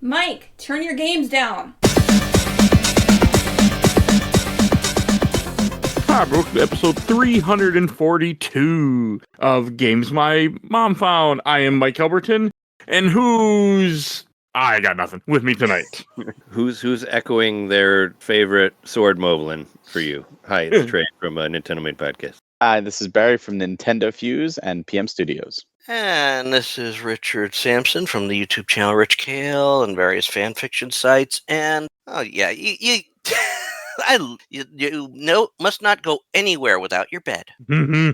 Mike, turn your games down. Hi, welcome to episode 342 of Games My Mom Found. I am Mike Albertin, and I got nothing with me tonight. Who's echoing their favorite sword moblin for you? Hi, it's Trey from Nintendo Made Podcast. Hi, this is Barry from Nintendo Fuse and PM Studios. And this is Richard Sampson from the YouTube channel Rich Kale and various fan fiction sites. And you must not go anywhere without your bed. Hey,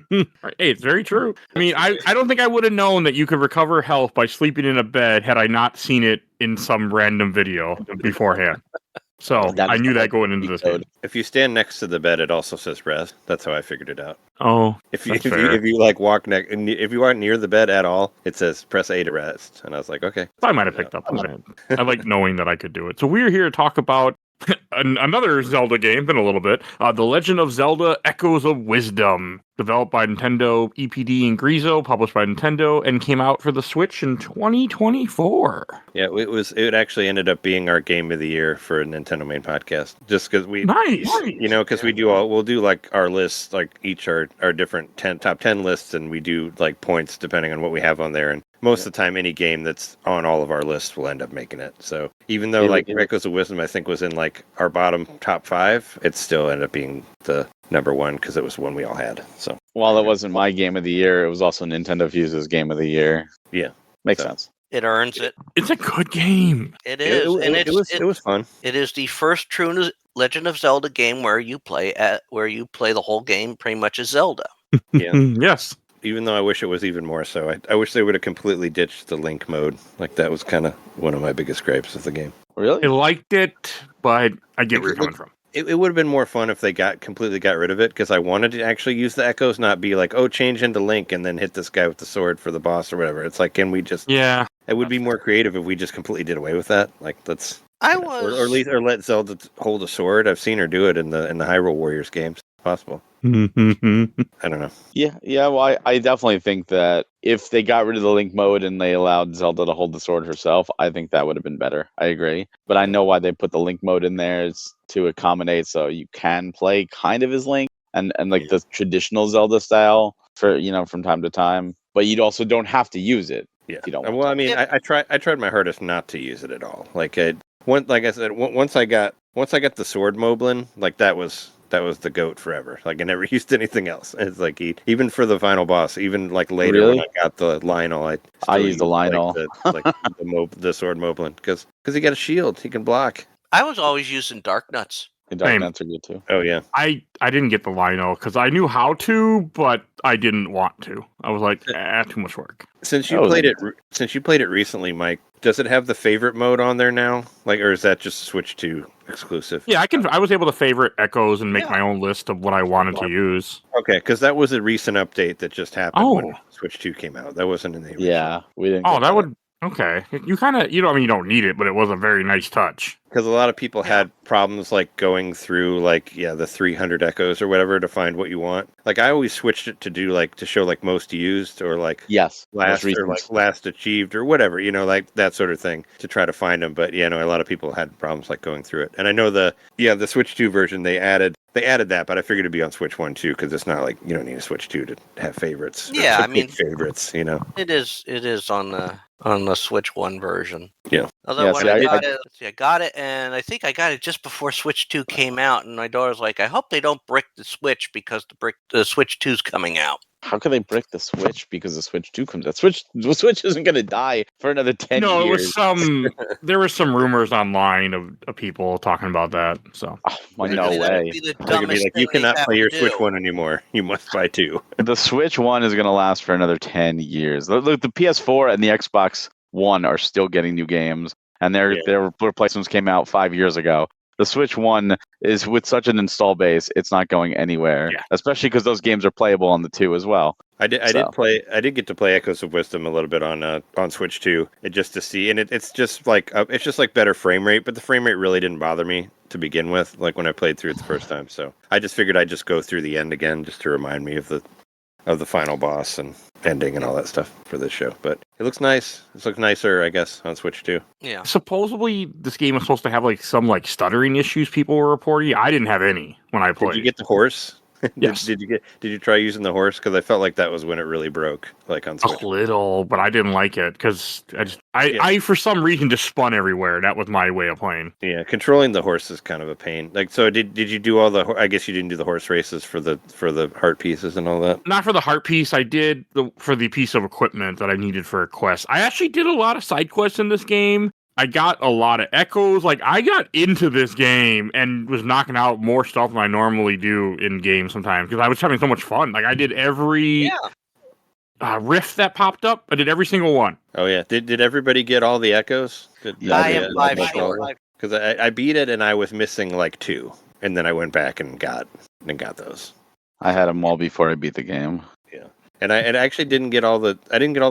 it's very true. I mean, I don't think I would have known that you could recover health by sleeping in a bed had I not seen it in some random video beforehand. So I knew that going into this game. If you stand next to the bed, it also says rest. That's how I figured it out. Oh, if you like walk if you aren't near the bed at all, it says press A to rest. And I was like, okay. I might have picked up on that. I like knowing that I could do it. So we're here to talk about another Zelda game in a little bit. The Legend of Zelda Echoes of Wisdom, developed by Nintendo, EPD, and Grezzo, published by Nintendo, and came out for the Switch in 2024. Yeah, it actually ended up being our game of the year for a Nintendo Main Podcast, just because because we'll do like our lists, like each our different top 10 lists, and we do like points depending on what we have on there, and most of the time, any game that's on all of our lists will end up making it. So even though Echoes of Wisdom, I think, was in like our bottom top 5, it still ended up being the number one because it was one we all had. So while it wasn't my game of the year, it was also Nintendo Fuse's game of the year. Yeah, makes sense. It earns it. It's a good game. It is, it was fun. It is the first true Legend of Zelda game where you play the whole game pretty much as Zelda. Yeah. Yes. Even though I wish it was even more so. I wish they would have completely ditched the Link mode. Like, that was kind of one of my biggest gripes of the game. Really? I liked it, but I get where you're coming from. It would have been more fun if they completely got rid of it, because I wanted to actually use the echoes, not be like, oh, change into Link and then hit this guy with the sword for the boss or whatever. It's like, can we just... Yeah. It would be more creative if we just completely did away with that. Like, let's... Or let Zelda hold a sword. I've seen her do it in the Hyrule Warriors games. Possible. I don't know. Yeah. Well, I definitely think that if they got rid of the Link mode and they allowed Zelda to hold the sword herself, I think that would have been better. I agree. But I know why they put the Link mode in there is to accommodate so you can play kind of as Link and the traditional Zelda style for from time to time. But you also don't have to use it. Yeah. If you don't. Well, I mean, I tried my hardest not to use it at all. Like I said, once I got the sword moblin, like that was the GOAT forever. Like I never used anything else. It's like even for the final boss, even like later when I got the Lionel, I used the Lionel, the sword moblin because he got a shield, he can block. I was always using Dark Nuts. Dark Nuts are good too. Oh yeah. I didn't get the Lionel because I knew how to, but I didn't want to. I was like, too much work. Since you played it recently, Mike, does it have the favorite mode on there now? Like, or is that just Switch 2 exclusive? Yeah, I was able to favorite echoes and make my own list of what I wanted to use. Okay, because that was a recent update that just happened when Switch 2 came out. That wasn't in the original. Yeah, we didn't. Oh, that would. Okay, you kind of, you don't need it, but it was a very nice touch. Because a lot of people had problems like going through the 300 echoes or whatever to find what you want. Like I always switched it to show like most used or like last achieved or whatever, like that sort of thing to try to find them. But a lot of people had problems like going through it. And I know the Switch 2 version they added that, but I figured it'd be on Switch 1 too, because it's not like you don't need a Switch 2 to have favorites. Yeah, I mean favorites. It is on the Switch 1 version. Yeah. Although I got it, and I think I got it just before Switch 2 came out, and my daughter's like, I hope they don't brick the Switch because the Switch 2's coming out. How can they brick the Switch because the Switch 2 comes out? The Switch isn't going to die for another 10 years. No, it was there were some rumors online of people talking about that. So, no way. You cannot play your Switch 1 anymore. You must buy 2. The Switch 1 is going to last for another 10 years. Look, the PS4 and the Xbox One are still getting new games, and their replacements came out 5 years ago. The Switch 1 is with such an install base, it's not going anywhere. Yeah. Especially because those games are playable on the 2 as well. I did get to play Echoes of Wisdom a little bit on Switch 2, just to see, and it's just like better frame rate, but the frame rate really didn't bother me to begin with, like when I played through it the first time. So I just figured I'd just go through the end again just to remind me of the final boss and ending and all that stuff for this show. But It looks nice. It looks nicer, I guess, on Switch too. Yeah. Supposedly, this game was supposed to have like some like stuttering issues people were reporting. I didn't have any when I played. Did you get the horse? Yes. Did you try using the horse? Because I felt like that was when it really broke, like on Switch. A little, but I didn't like it because I for some reason just spun everywhere. That was my way of playing. Yeah, controlling the horse is kind of a pain. Like, so did you do all the? I guess you didn't do the horse races for the heart pieces and all that. Not for the heart piece. I did for the piece of equipment that I needed for a quest. I actually did a lot of side quests in this game. I got a lot of echoes. Like, I got into this game and was knocking out more stuff than I normally do in games sometimes because I was having so much fun. Like, I did every rift that popped up. I did every single one. Oh yeah, did everybody get all the echoes? I am 5 short. Because I beat it and I was missing like 2, and then I went back and got those. I had them all before I beat the game. Yeah, and I actually didn't get all the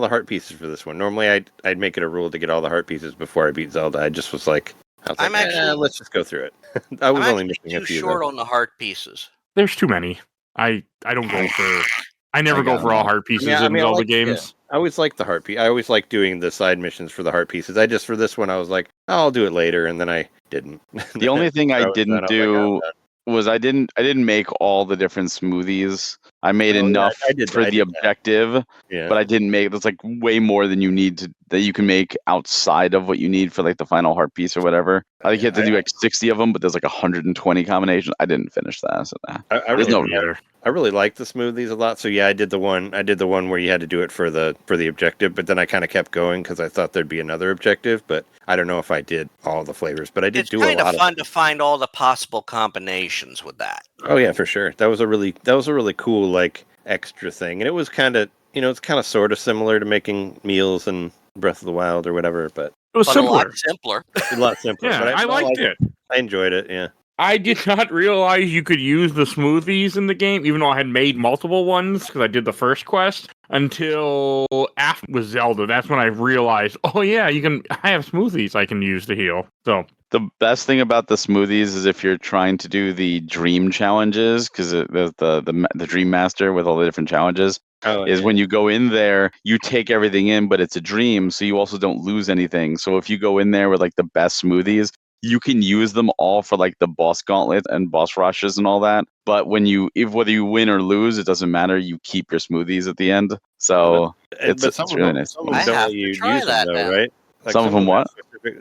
heart pieces for this one. Normally I'd make it a rule to get all the heart pieces before I beat Zelda. I just was like, let's just go through it. I was only missing a few. Too short on the heart pieces. There's too many. I don't go for. I never go for all heart pieces in Zelda games. I always like the heart piece. I always like doing the side missions for the heart pieces. I just for this one I was like, I'll do it later, and then I didn't. The only thing I didn't do was I didn't make all the different smoothies. I made enough for the objective, but I didn't make. That's like way more than you need that you can make outside of what you need for like the final heart piece or whatever. I think you have to do like 60 of them, but there's like 120 combinations. I didn't finish that. So I really like the smoothies a lot. So yeah, I did the one where you had to do it for the objective, but then I kind of kept going because I thought there'd be another objective, but I don't know if I did all the flavors, but I did do a lot. It's kind of fun to find all the possible combinations with that. Oh yeah, for sure. That was a really cool like extra thing, and it was kind of it's kind of sort of similar to making meals in Breath of the Wild or whatever, but it was simpler. A lot simpler. Yeah, but I liked it. I enjoyed it. Yeah. I did not realize you could use the smoothies in the game, even though I had made multiple ones because I did the first quest until after with Zelda. That's when I realized, oh yeah, I have smoothies I can use to heal. So the best thing about the smoothies is if you're trying to do the dream challenges, because the Dream Master with all the different challenges. When you go in there, you take everything in, but it's a dream, so you also don't lose anything. So if you go in there with like the best smoothies, you can use them all for like the boss gauntlet and boss rushes and all that. But whether you win or lose, it doesn't matter. You keep your smoothies at the end. So it's really nice. I have to try that now. Right? Like some of them what?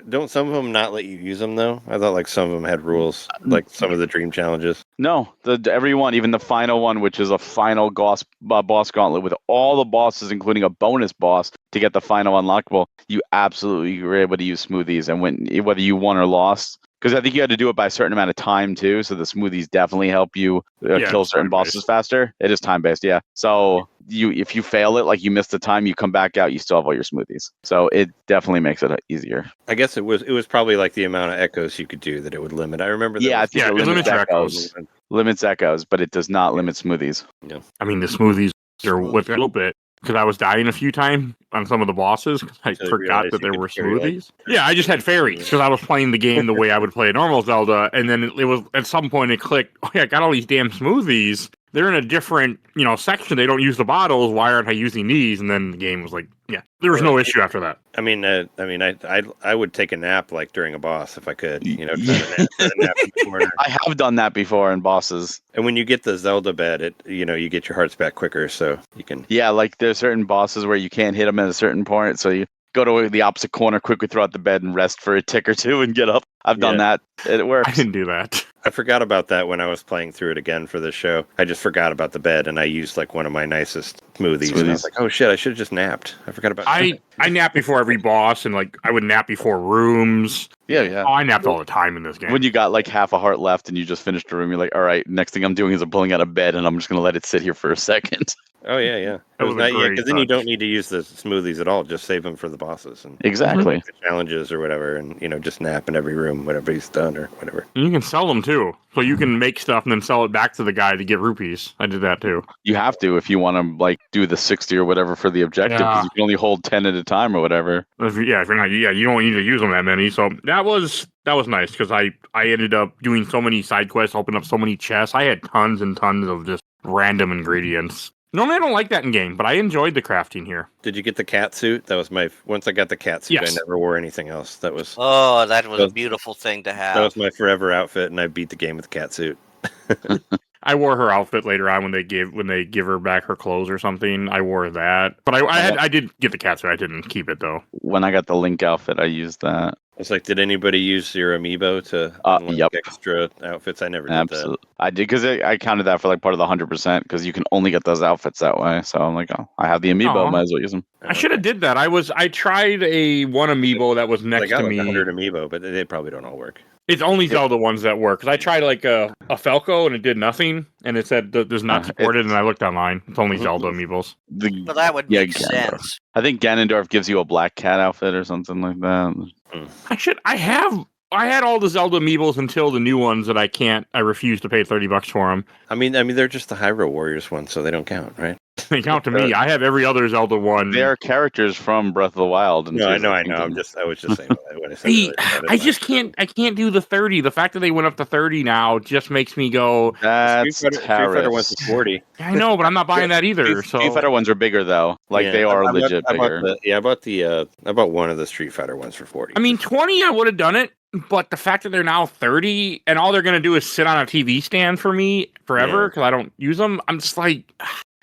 Don't some of them not let you use them though? I thought like some of them had rules, like some of the dream challenges. No, every one, even the final one, which is a final boss gauntlet with all the bosses, including a bonus boss to get the final unlockable. You absolutely were able to use smoothies, and whether you won or lost. Because I think you had to do it by a certain amount of time too, so the smoothies definitely help you kill certain bosses faster. It is time based, yeah. So if you fail it, like you miss the time, you come back out, you still have all your smoothies. So it definitely makes it easier. I guess it was probably like the amount of echoes you could do that it would limit. I remember that. It limits echoes. Limits echoes, but it does not limit smoothies. Yeah. I mean, the smoothies are with a little bit. Because I was dying a few times on some of the bosses because I forgot that there were smoothies. Yeah, I just had fairies because I was playing the game the way I would play a normal Zelda, and then it was at some point it clicked. Oh yeah, I got all these damn smoothies. They're in a different section. They don't use the bottles. Why aren't I using these? And then the game was like, yeah, there was no issue after that. I mean, I would take a nap like during a boss if I could. Try to nap in the corner. I have done that before in bosses. And when you get the Zelda bed, you get your hearts back quicker, so you can. Yeah, like there's certain bosses where you can't hit them at a certain point, so you go to the opposite corner, quickly throw out the bed, and rest for a tick or two, and get up. I've done that. It works. I didn't do that. I forgot about that when I was playing through it again for this show. I just forgot about the bed, and I used like one of my nicest smoothies. And I was like, oh shit, I should have just napped. I forgot about that. I nap before every boss, and like I would nap before rooms. Yeah. Oh, I napped all the time in this game. When you got like half a heart left and you just finished a room, you're like, all right, next thing I'm doing is I'm pulling out of bed, and I'm just going to let it sit here for a second. Oh, yeah. Because then you don't need to use the smoothies at all. Just save them for the bosses. And exactly. The challenges or whatever, and, just nap in every room whenever he's done or whatever. And you can sell them, too. So you can make stuff and then sell it back to the guy to get rupees. I did that, too. You have to if you want to, like, do the 60 or whatever for the objective, because you can only hold 10 at a time or whatever. If you're not, you don't need to use them that many. So that was nice, because I ended up doing so many side quests, opening up so many chests. I had tons and tons of just random ingredients. Normally I don't like that in game, but I enjoyed the crafting here. Did you get the cat suit? That was once I got the cat suit, Yes. I never wore anything else. That was a beautiful thing to have. That was my forever outfit, and I beat the game with the cat suit. I wore her outfit later on when they give her back her clothes or something. I wore that, but I did get the cat suit. I didn't keep it though. When I got the Link outfit, I used that. It's like, did anybody use your amiibo to unlock extra outfits? I never did that. I did because I counted that for like part of the 100% because you can only get those outfits that way. So I'm like, oh, I have the amiibo, might as well use them. I should have did that. I tried one amiibo that was next to me. 100 amiibo, but they probably don't all work. It's only Zelda ones that work. Because I tried like a Falco and it did nothing, and it said does not supported. And I looked online. It's only Zelda amiibos. Well, that would make sense. I think Ganondorf gives you a black cat outfit or something like that. I had all the Zelda amiibos until the new ones that I refuse to pay $30 for them. I mean, they're just the Hyrule Warriors ones, so they don't count, right? They count to me. I have every other Zelda one. They're characters from Breath of the Wild. No, I know. I was just saying what I said. I just can't. I can't do the 30. The fact that they went up to 30 now just makes me go. That's Street Fighter ones is 40. I know, but I'm not buying that either. Street Fighter ones are bigger though. Like they are legit bigger. I bought one of the Street Fighter ones for 40. I mean, 20. I would have done it. But the fact that they're now 30 and all they're going to do is sit on a TV stand for me forever because I don't use them, I'm just like,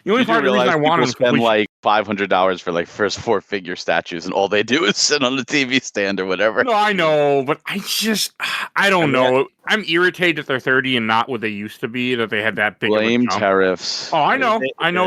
the only part of the reason I want to spend like $500 for like first 4 figure statues and all they do is sit on the TV stand or whatever. No, I know, but I don't know. I'm irritated that they're 30 and not what they used to be, that they had that big blame tariffs. Oh, I know.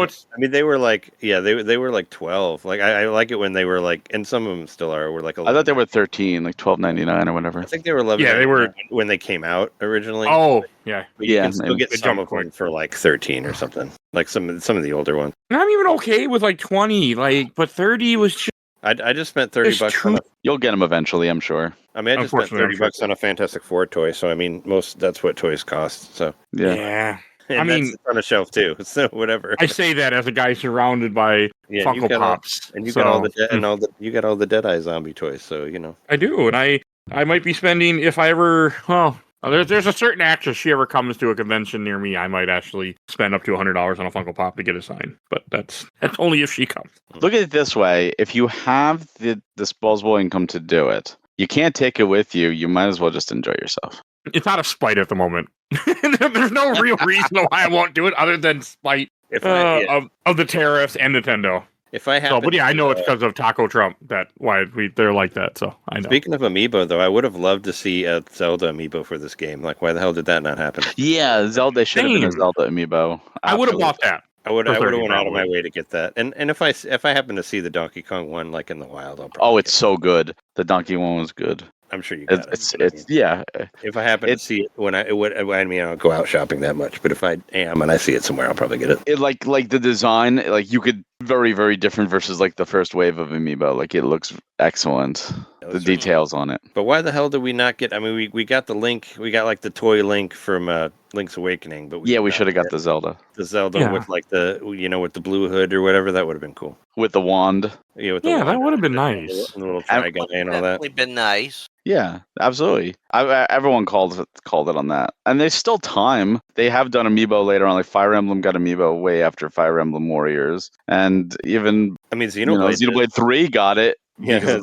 It's. I mean, they were like, they were like 12. Like, I like it when they were like, and some of them still are. Were like 11. I thought they were 13, like $12.99 or whatever. I think they were 11. Yeah, they were when they came out originally. Oh, yeah. But you can still get some of them for like 13 or something. Like some of the older ones. I'm even okay with like 20, but 30 was just. I just spent $30 You'll get them eventually, I'm sure. I mean, I just spent $30 on a Fantastic Four toy, so I mean, that's what toys cost. So yeah. And I mean, it's on a shelf too, so whatever. I say that as a guy surrounded by Funko Pops, and you got all the Deadeye zombie toys, so you know. I do, and I might be spending if I ever. Well, there's a certain actress. She ever comes to a convention near me, I might actually spend up to $100 on a Funko Pop to get a sign. But that's only if she comes. Look at it this way: if you have the disposable income to do it, you can't take it with you. You might as well just enjoy yourself. It's out of spite at the moment. There's no real reason why I won't do it other than spite of the tariffs and Nintendo. If I have, I know it's because of Taco Trump they're like that. So I know. Speaking of amiibo, though, I would have loved to see a Zelda amiibo for this game. Like, why the hell did that not happen? Yeah, Zelda should have been a Zelda amiibo. I would have bought that. I would have went out of my way to get that. And if I happen to see the Donkey Kong one like in the wild, I'll probably. Oh, it's so good. The Donkey one was good. I'm sure you got it. Yeah. If I happen to see it I don't go out shopping that much, but if I am and I see it somewhere, I'll probably get it. It like the design, like you could very, very different versus like the first wave of amiibo. Like it looks excellent. The details on it. But why the hell did we not get? I mean, we got the Link. We got like the toy Link from Link's Awakening, but we should have got the Zelda. The Zelda with like with the blue hood or whatever. That would have been cool. With the wand. Yeah, that would have been nice. The little guy and all that. Definitely been nice. Yeah, absolutely. Everyone called it on that, and there's still time. They have done amiibo later on, like Fire Emblem got amiibo way after Fire Emblem Warriors, and even Xenoblade 3 got it. Yeah,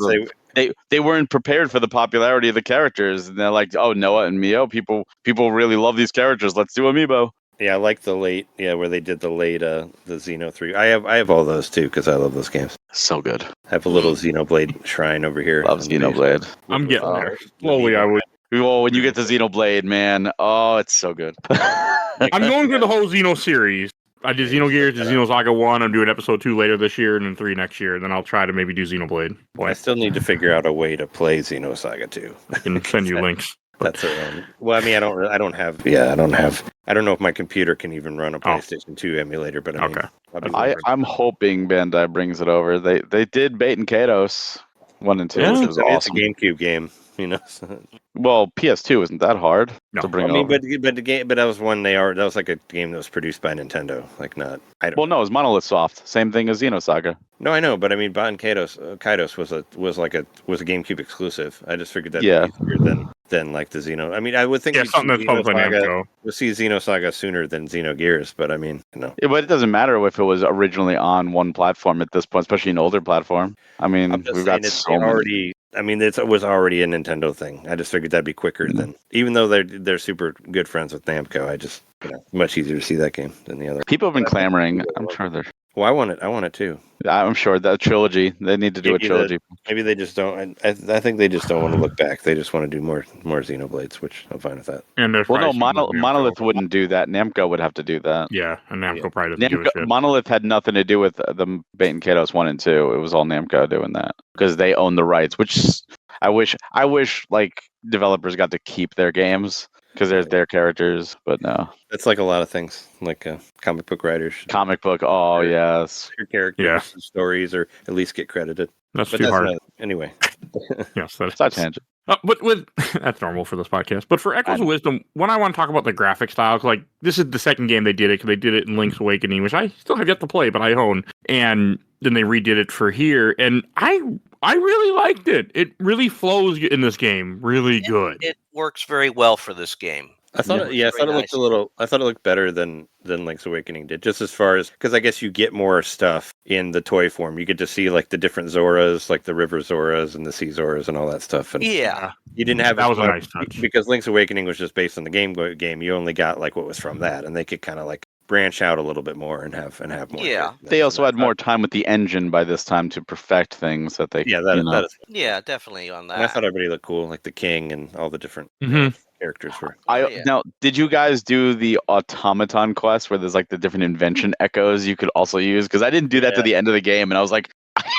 they weren't prepared for the popularity of the characters, and they're like, oh, Noah and Mio, people really love these characters. Let's do amiibo. Yeah, I like the late, where they did the late, the Xeno 3. I have all those too because I love those games. So good. I have a little Xenoblade shrine over here. Love Xenoblade. I'm getting there. Slowly, I would. Well, when you get to Xenoblade, man, oh, it's so good. I'm going through the whole Xeno series. I did Xenogears, did Xenosaga 1. I'm doing episode 2 later this year, and then 3 next year. Then I'll try to maybe do Xenoblade. Boy, I still need to figure out a way to play Xenosaga 2. I can send you links. That's it. Well, I mean, I don't know if my computer can even run a PlayStation 2 emulator, but I mean, I'm hoping Bandai brings it over. They did Bait and Kados 1 and 2, which was awesome. It's a GameCube game, Well, PS2 isn't that hard to bring over. But the game, but that was one that was like a game that was produced by Nintendo, like not. Well, no, it was Monolith Soft, same thing as Xenosaga. No, I know, but I mean, Kaidos was a GameCube exclusive. I just figured that easier than like the Xeno. I mean, I would think Yeah, something that's published by Namco. We'll see Xenosaga sooner than Xenogears, but I mean, Yeah, but it doesn't matter if it was originally on one platform at this point, especially an older platform. I mean, we've got so many. I mean, it was already a Nintendo thing. I just figured that'd be quicker than, even though they're super good friends with Namco. I just much easier to see that game than the other. People have been clamoring. I'm sure they're. Well, I want it too. I'm sure that trilogy. They need to do a trilogy. Maybe they just don't. I think they just don't want to look back. They just want to do more Xenoblades, which I'm fine with that. And Monolith wouldn't do that. Namco would have to do that. Yeah, and Namco probably doesn't give a shit. Monolith had nothing to do with the Bait and Kados 1 and 2. It was all Namco doing that because they own the rights. Which I wish like developers got to keep their games. Because they're their characters, but no. That's like a lot of things, like comic book writers. Comic book, oh yes. Your characters, stories, or at least get credited. That's too hard. Anyway. Yes, that's a tangent. But that's normal for this podcast. But for Echoes of Wisdom, when I want to talk about the graphic style, like this is the second game they did it, because they did it in Link's Awakening, which I still have yet to play, but I own. And then they redid it for here, and I really liked it. It really flows in this game, really good. It works very well for this game. I thought it looked better than Link's Awakening did, just as far as, because I guess you get more stuff in the toy form. You get to see like the different Zoras, like the river Zoras and the sea Zoras and all that stuff. And yeah, you didn't have that was a nice touch, because Link's Awakening was just based on the game. You only got like what was from that, and they could kind of like branch out a little bit more and have more. Yeah, they also had more time with the engine by this time to perfect things that they. That is, yeah, definitely on that. And I thought everybody looked cool, like the king and all the different characters were. Now, did you guys do the automaton quest where there's like the different invention echoes you could also use? Because I didn't do that to the end of the game, and I was like,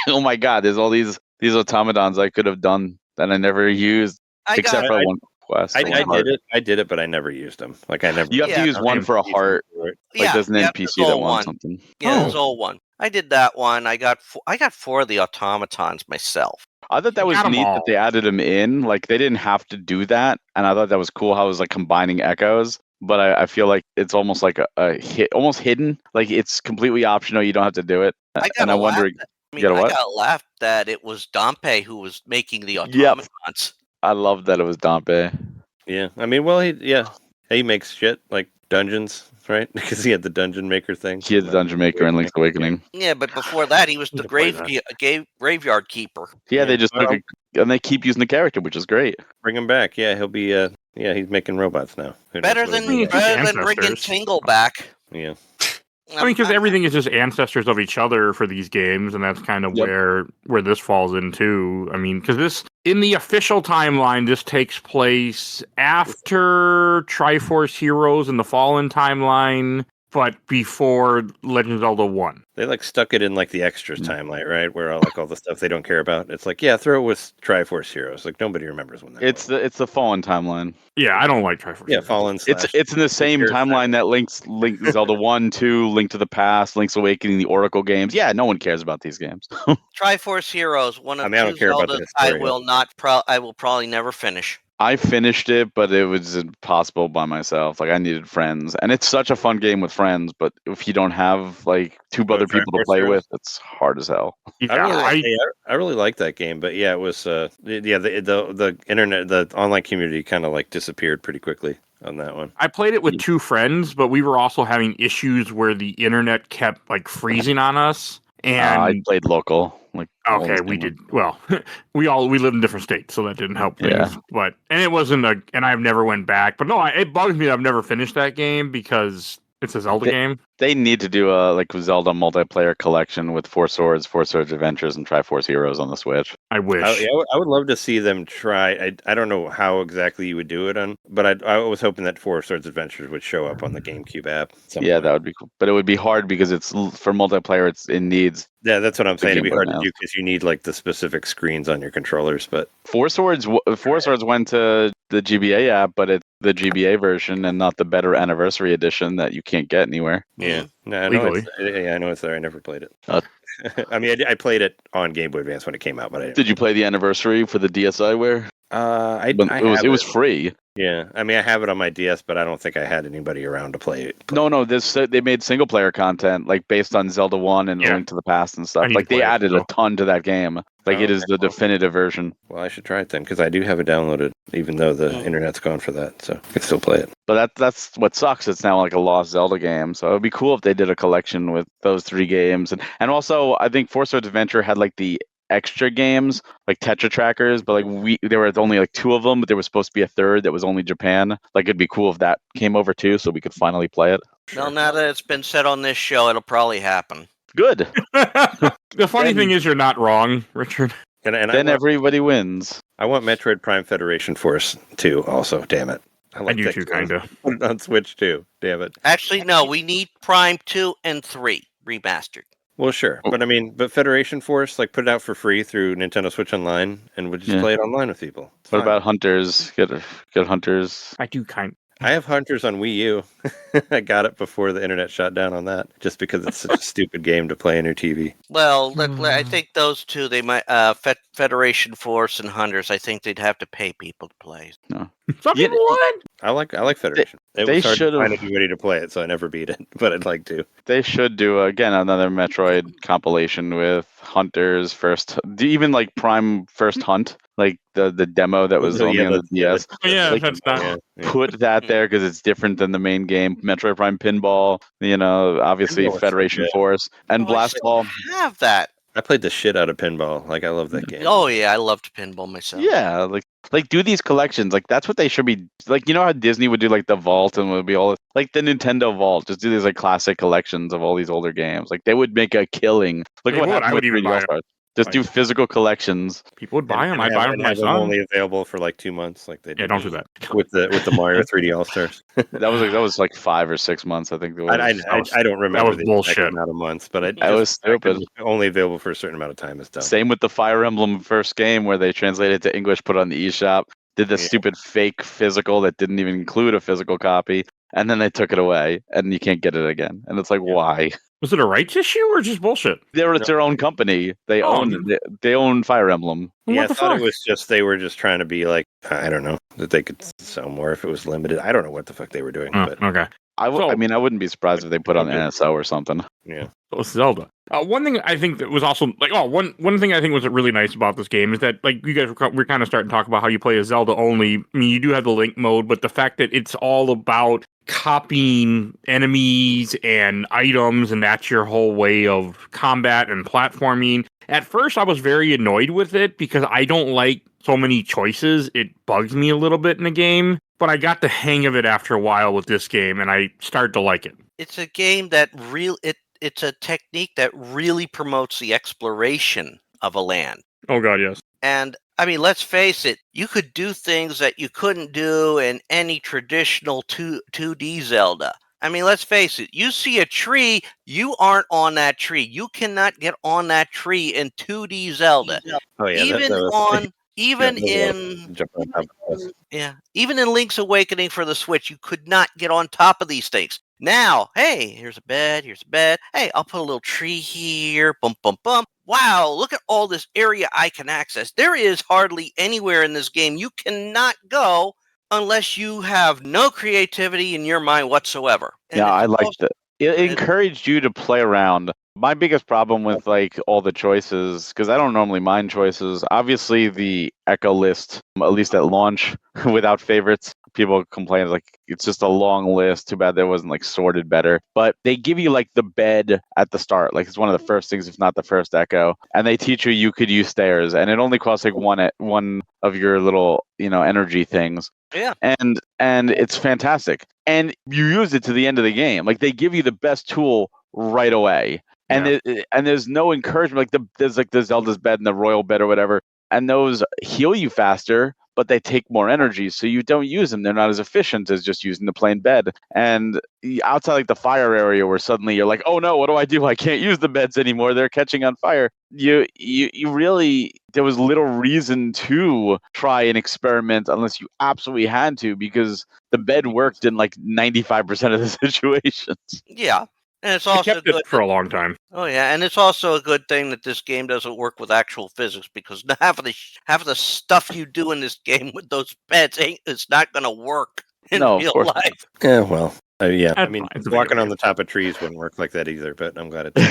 oh my god, there's all these automatons I could have done that I never used, except for one quest. I did it, but I never used them. Like I never. You have to use one for a heart. Like there's an NPC that wants something. Yeah, there's all one. I did that one. I got 4 of the automatons myself. I thought that was neat that they added them in. Like they didn't have to do that, and I thought that was cool how it was like combining echoes. But I feel like it's almost like a hit, almost hidden. Like it's completely optional. You don't have to do it. I got laughed that it was Dompe who was making the automatons. Yep. I love that it was Dompe. Yeah, I mean, well, he makes shit like dungeons, right? Because he had the dungeon maker thing. He had the dungeon maker in Link's Awakening. Yeah, but before that, he was the graveyard keeper. Yeah, they just and they keep using the character, which is great. Bring him back. Yeah, he'll be. He's making robots now. Better than bringing Tingle back. Yeah. I mean, because everything is just ancestors of each other for these games, and that's kind of where this falls into. I mean, because in the official timeline, this takes place after Triforce Heroes in the Fallen timeline, but before Legend of Zelda 1. They like stuck it in like the extras timeline, right? Where all the stuff they don't care about. It's like, throw it with Triforce Heroes. Like nobody remembers when that. It's the Fallen timeline. Yeah, I don't like Triforce. Yeah, Fallen. It's in the same timeline that Link Zelda 1, 2, Link to the Past, Link's Awakening, the Oracle games. Yeah, no one cares about these games. Triforce Heroes, one of I don't care about the I will probably never finish. I finished it, but it was impossible by myself. Like I needed friends, and it's such a fun game with friends. But if you don't have like two other people to play with, it's hard as hell. I really like that game, but it was the internet, the online community kind of like disappeared pretty quickly on that one. I played it with 2 friends, but we were also having issues where the internet kept like freezing on us. And I played local. We did well. we live in different states, so that didn't help things. Yeah. But it wasn't and I've never went back. But no, it bugs me that I've never finished that game because it's a Zelda game. They need to do a Zelda multiplayer collection with 4 Swords Adventures, and Triforce Heroes on the Switch. I wish. I would love to see them try. I don't know how exactly you would do it but I was hoping that 4 Swords Adventures would show up on the GameCube app. Yeah, that would be cool. But it would be hard because it's for multiplayer. It needs. Yeah, that's what I'm saying. It'd be hard to do because you need like the specific screens on your controllers. But 4 Swords went to the GBA app, but it's the GBA version and not the better anniversary edition that you can't get anywhere. Yeah, no, I know it's there. I never played it. I mean, I played it on Game Boy Advance when it came out, but did you play the anniversary for the DSiWare? It was free. Yeah, I mean, I have it on my DS, but I don't think I had anybody around to play it. No, they made single player content like based on Zelda 1 and Link to the Past and stuff. Like they added a ton to that game. Like it is the definitive version. Well, I should try it then because I do have it downloaded, even though the internet's gone for that, so I can still play it. But that's what sucks. It's now like a lost Zelda game. So it would be cool if they did a collection with those 3 games. And also, I think Four Swords Adventure had like the extra games, like Tetra Trackers, but like there were only like 2 of them, but there was supposed to be a third that was only Japan. Like it'd be cool if that came over too, so we could finally play it. Well, now that it's been said on this show, it'll probably happen. Good. The funny thing is, you're not wrong, Richard. And then everybody wins. I want Metroid Prime Federation Force 2 also, damn it. I do too, kind of. On Switch too, damn it. Actually, no, we need Prime 2 and 3 remastered. Well, sure. But Federation Force, like put it out for free through Nintendo Switch Online and we'll just play it online with people. What about Hunters? Get Hunters. I do kind. I have Hunters on Wii U. I got it before the internet shut down on that, just because it's such a stupid game to play on your TV. Well, I think those two, they might Federation Force and Hunters. I think they'd have to pay people to play. No, some people would. I like Federation. They was hard should to find anybody to play it, so I never beat it. But I'd like to. They should do again another Metroid compilation with Hunters first. Even like Prime First Hunt. Like the demo that was only on the DS. That's not. Put that there because it's different than the main game. Metroid Prime Pinball, obviously Federation Force and Blast Ball. Have that. I played the shit out of Pinball. Like I love that game. Oh yeah, I loved Pinball myself. Yeah, like do these collections. Like that's what they should be. Like how Disney would do like the Vault and would be all like the Nintendo Vault. Just do these like classic collections of all these older games. Like they would make a killing. Look what happened with 3D All-Stars. Just do physical collections. People would buy them. I'd buy them for my son. Only available for like 2 months, like they did. Yeah, don't do that. With the Mario 3D All Stars. that was like 5 or 6 months, I think. I don't remember. That was the bullshit. Amount of months, but it was stupid. Only available for a certain amount of time is dumb. Same with the Fire Emblem first game, where they translated it to English, put it on the eShop, did the stupid fake physical that didn't even include a physical copy, and then they took it away, and you can't get it again. And it's like, why? Was it a rights issue or just bullshit? It's their own company. They own Fire Emblem. Yeah, I thought it was just they were just trying to be like, I don't know, that they could sell more if it was limited. I don't know what the fuck they were doing. But okay. I wouldn't be surprised if they put on NSO or something. Yeah. So Zelda. One thing I think that was also one thing I think was really nice about this game is that like you guys were kind of starting to talk about how you play as Zelda only. I mean, you do have the Link mode, but the fact that it's all about copying enemies and items, and that's your whole way of combat and platforming. At first, I was very annoyed with it because I don't like so many choices. It bugs me a little bit in the game, but I got the hang of it after a while with this game, and I started to like it. It's a game that it's a technique that really promotes the exploration of a land. Oh god, yes. And I mean, let's face it, you could do things that you couldn't do in any traditional 2D Zelda. I mean, let's face it, you see a tree, you aren't on that tree. You cannot get on that tree in 2D Zelda. Oh yeah, even in Link's Awakening for the Switch, you could not get on top of these things. Now, hey, here's a bed. Hey, I'll put a little tree here. Bump, bump, bump. Wow, look at all this area I can access. There is hardly anywhere in this game you cannot go unless you have no creativity in your mind whatsoever. And yeah, I liked it. It encouraged you to play around. My biggest problem with like all the choices, because I don't normally mind choices, obviously the Echo list, at least at launch, without favorites, people complain like it's just a long list. Too bad there wasn't like sorted better. But they give you like the bed at the start, like it's one of the first things, if not the first Echo, and they teach you could use stairs, and it only costs like one of your little energy things. Yeah, and it's fantastic, and you use it to the end of the game. Like they give you the best tool right away. And there's no encouragement. Like there's like the Zelda's bed and the royal bed or whatever, and those heal you faster, but they take more energy, so you don't use them. They're not as efficient as just using the plain bed. And outside like the fire area, where suddenly you're like, oh no, what do? I can't use the beds anymore. They're catching on fire. You really, there was little reason to try and experiment unless you absolutely had to, because the bed worked in like 95% of the situations. Yeah. And it's also kept it for a long time. Oh yeah, and it's also a good thing that this game doesn't work with actual physics, because half of the stuff you do in this game with those beds it's not going to work in real life. Yeah, well, yeah. That's I mean, fine. walking on the top of trees wouldn't work like that either. But I'm glad it did.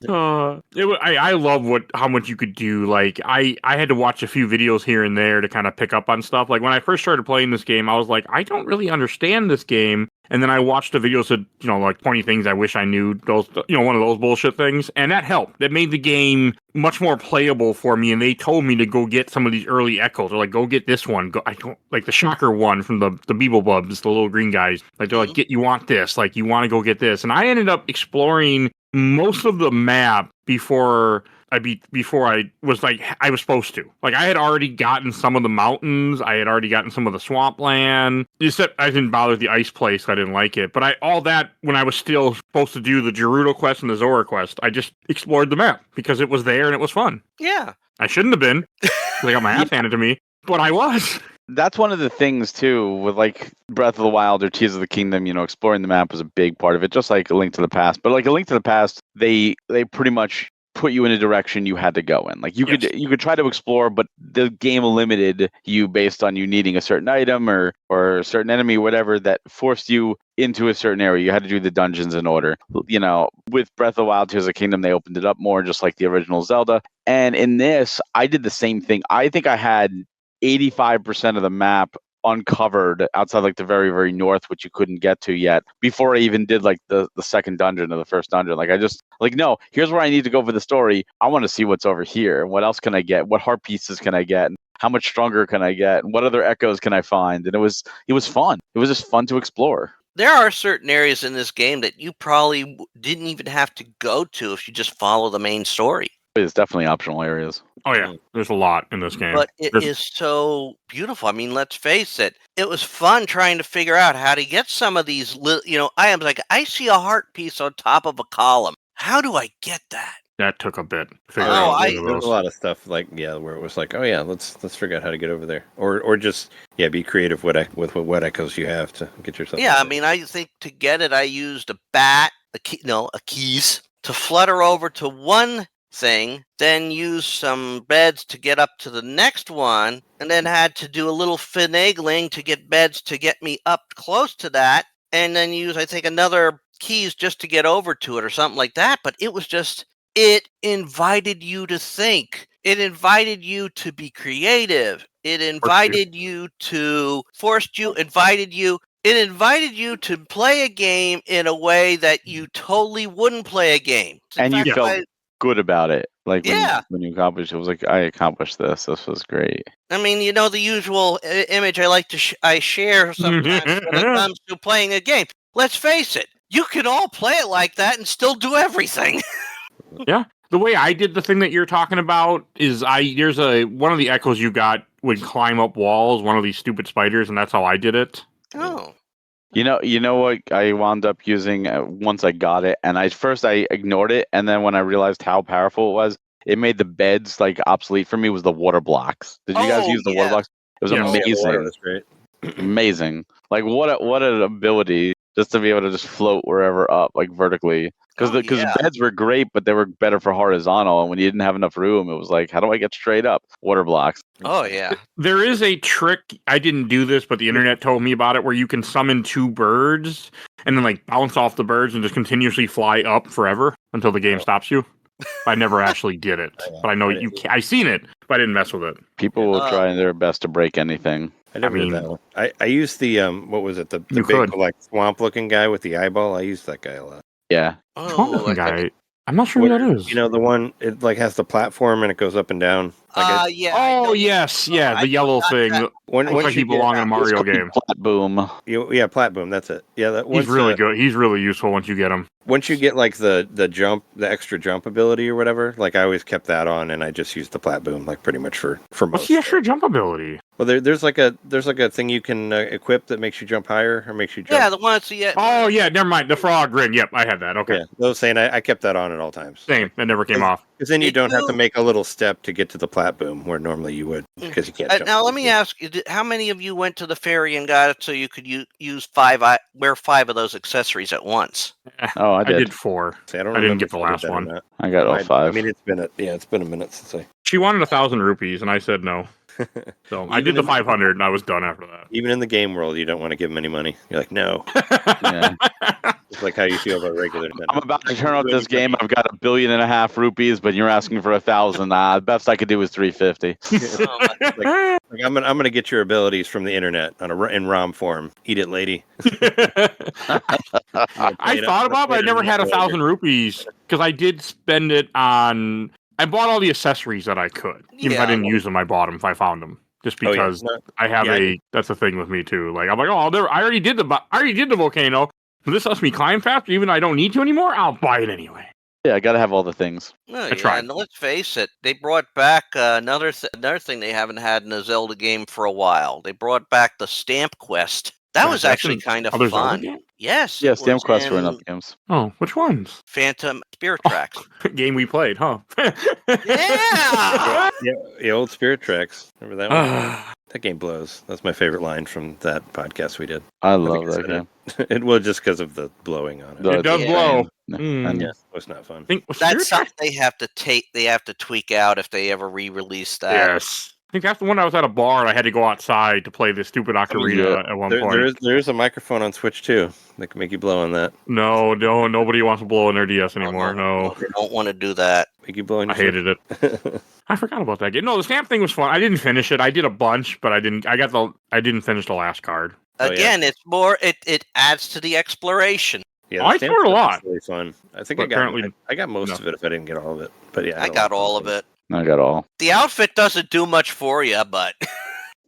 I love how much you could do. Like I had to watch a few videos here and there to kind of pick up on stuff. Like when I first started playing this game, I was like, I don't really understand this game. And then I watched the videos of, like 20 things I wish I knew, those, one of those bullshit things. And that helped. That made the game much more playable for me. And they told me to go get some of these early echoes. They're like, go get this one. I don't like the shocker one from the Beeblebubs, the little green guys. Like they're like, you want this. Like you want to go get this. And I ended up exploring most of the map before I was like I was supposed to. Like I had already gotten some of the mountains, I had already gotten some of the swampland. Except I didn't bother the ice place, I didn't like it. But all that when I was still supposed to do the Gerudo quest and the Zora quest, I just explored the map because it was there and it was fun. Yeah. I shouldn't have been. I got my ass handed to me, but I was. That's one of the things too with like Breath of the Wild or Tears of the Kingdom. Exploring the map was a big part of it, just like A Link to the Past. But like A Link to the Past, they pretty much put you in a direction you had to go in. Like you could try to explore, but the game limited you based on you needing a certain item or a certain enemy, whatever, that forced you into a certain area. You had to do the dungeons in order. With Breath of the Wild, Tears of the Kingdom, they opened it up more, just like the original Zelda. And in this, I did the same thing. I think I had 85% of the map uncovered outside like the very, very north, which you couldn't get to yet, before I even did like the second dungeon or the first dungeon. Like I just no, here's where I need to go for the story. I want to see what's over here. What else can I get? What heart pieces can I get? How much stronger can I get? What other echoes can I find? And it was fun. It was just fun to explore. There are certain areas in this game that you probably didn't even have to go to if you just follow the main story. It's definitely optional areas. Oh yeah, there's a lot in this game. But it is so beautiful. I mean, let's face it. It was fun trying to figure out how to get some of these, items. Like, I see a heart piece on top of a column. How do I get that? That took a bit. There's a lot of stuff where it was like, oh yeah, let's figure out how to get over there, or just be creative with what echoes you have to get yourself. Yeah, I mean, I think to get it, I used a bat, a keys to flutter over to one thing, then use some beds to get up to the next one, and then had to do a little finagling to get beds to get me up close to that, and then use, I think, another keys just to get over to it or something like that. But it was just, it invited you to think. It invited you to be creative. It invited you to It invited you to play a game in a way that you totally wouldn't play a game. And you felt good about it. Like when you accomplished it, was like, I accomplished this. This was great. I mean, the usual image I like to I share sometimes when it comes to playing a game. Let's face it, you can all play it like that and still do everything. Yeah. The way I did the thing that you're talking about is there's one of the echoes you got would climb up walls, one of these stupid spiders, and that's how I did it. Oh. You know what I wound up using once I got it, and I ignored it, and then when I realized how powerful it was, it made the beds like obsolete for me. Was the water blocks? Did you guys use the water blocks? It was amazing. Water was great. Amazing. Like what an ability just to be able to just float wherever up, like vertically. Because the beds were great, but they were better for horizontal. And when you didn't have enough room, it was like, how do I get straight up? Water blocks. Oh, yeah. There is a trick. I didn't do this, but the internet told me about it, where you can summon two birds and then like bounce off the birds and just continuously fly up forever until the game stops you. I never actually did it, but I know you can. I seen it, but I didn't mess with it. People will try their best to break anything. I never did that one. I used the what was it? The big like swamp looking guy with the eyeball. I used that guy a lot. Yeah. Swamp looking guy. I'm not sure who that is. The one it like has the platform and it goes up and down. Yeah. Oh yes, yeah, the yellow thing. Once you belong in a Mario game. Plat boom. Yeah, Plat Boom. That's it. Yeah, he's really good. He's really useful once you get him. Once you get like the jump, the extra jump ability or whatever, like I always kept that on, and I just used the Plat Boom like pretty much for most. What's the extra jump ability? Well, there's like a thing you can equip that makes you jump higher or makes you jump. Yeah, the one that's Oh yeah, never mind. The frog grin. Yep, I had that. Okay. Yeah, I was saying I kept that on at all times. Same. That never came off. Because then you don't have to make a little step to get to the Plat Boom where normally you would, because you can't jump. Now let me ask you: how many of you went to the ferry and got it so you could use wear 5 of those accessories at once? Oh, I did 4. See, I didn't get the last one. I got all 5. I mean, it's been a minute since I. She wanted 1,000 rupees, and I said no. So I did the 500, and I was done after that. Even in the game world, you don't want to give them any money. You're like, no. like how you feel about regular Nintendo. I'm about to turn off this game. I've got $1.5 billion rupees, but you're asking for 1,000. The best I could do is 350. I'm gonna get your abilities from the internet in ROM form. Eat it, lady. I thought about it, but I never had 1,000 rupees because I did spend it on. I bought all the accessories that I could. Even if I didn't use them, I bought them if I found them. Just because I have that's the thing with me too. Like I'm like, I already did the volcano. So this lets me climb faster, even though I don't need to anymore. I'll buy it anyway. Yeah, I gotta have all the things. Oh, yeah, and let's face it, they brought back another thing they haven't had in a Zelda game for a while. They brought back the stamp quest. That was actually kind of fun. Yes. Yeah, stamp quests were in other games. Oh, which ones? Phantom Spirit Tracks. Game we played, huh? Yeah. The old Spirit Tracks. Remember that one? That game blows. That's my favorite line from that podcast we did. I love that game. It was just because of the blowing on it. It does blow. And yeah, it was not fun. That's something they have to tweak out if they ever re-release that. Yes. I think that's the one I was at a bar and I had to go outside to play this stupid ocarina at one point. There's a microphone on Switch too that can make you blow on that. No, nobody wants to blow on their DS anymore. No. They don't want to do that. Make you blow on your I hated it. I forgot about that game. No, the stamp thing was fun. I didn't finish it. I did a bunch, but I didn't finish the last card. Again, it's more. It adds to the exploration. Yeah, I explored a lot. Really fun. I think But I got most of it if I didn't get all of it. But yeah, I got all of it. I got all. The outfit doesn't do much for you, but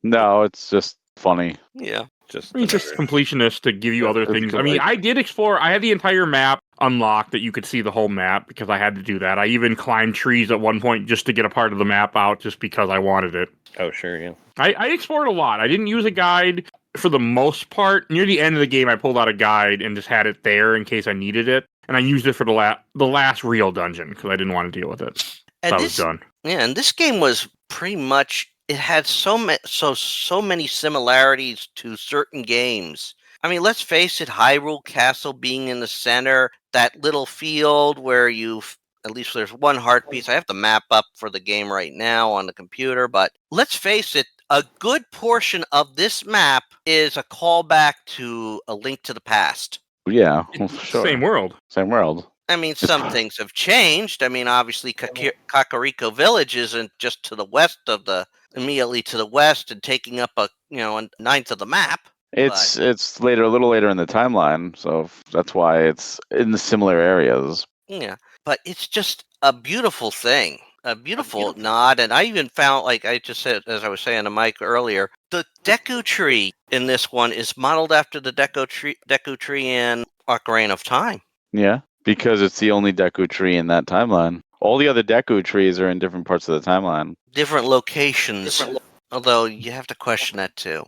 No, it's just funny. Yeah. Just completionist to give you other things. I mean, I did explore. I had the entire map unlocked that you could see the whole map because I had to do that. I even climbed trees at one point just to get a part of the map out just because I wanted it. Oh, sure, yeah. I explored a lot. I didn't use a guide for the most part. Near the end of the game, I pulled out a guide and just had it there in case I needed it. And I used it for the last real dungeon because I didn't want to deal with it. And I was done. Yeah, and this game was pretty much, it had so many similarities to certain games. I mean, let's face it, Hyrule Castle being in the center, that little field where at least there's one heart piece. I have the map up for the game right now on the computer, but let's face it, a good portion of this map is a callback to A Link to the Past. Yeah, well, sure. Same world. I mean, some things have changed. I mean, obviously, Kakariko Village isn't just to the west immediately to the west and taking up a ninth of the map. It's a little later in the timeline, so that's why it's in the similar areas. Yeah, but it's just a beautiful thing, a beautiful nod. And I even found, like I just said, as I was saying to Mike earlier, the Deku Tree in this one is modeled after the Deku Tree in Ocarina of Time. Yeah. Because it's the only Deku tree in that timeline. All the other Deku trees are in different parts of the timeline. Different locations. Although you have to question that too.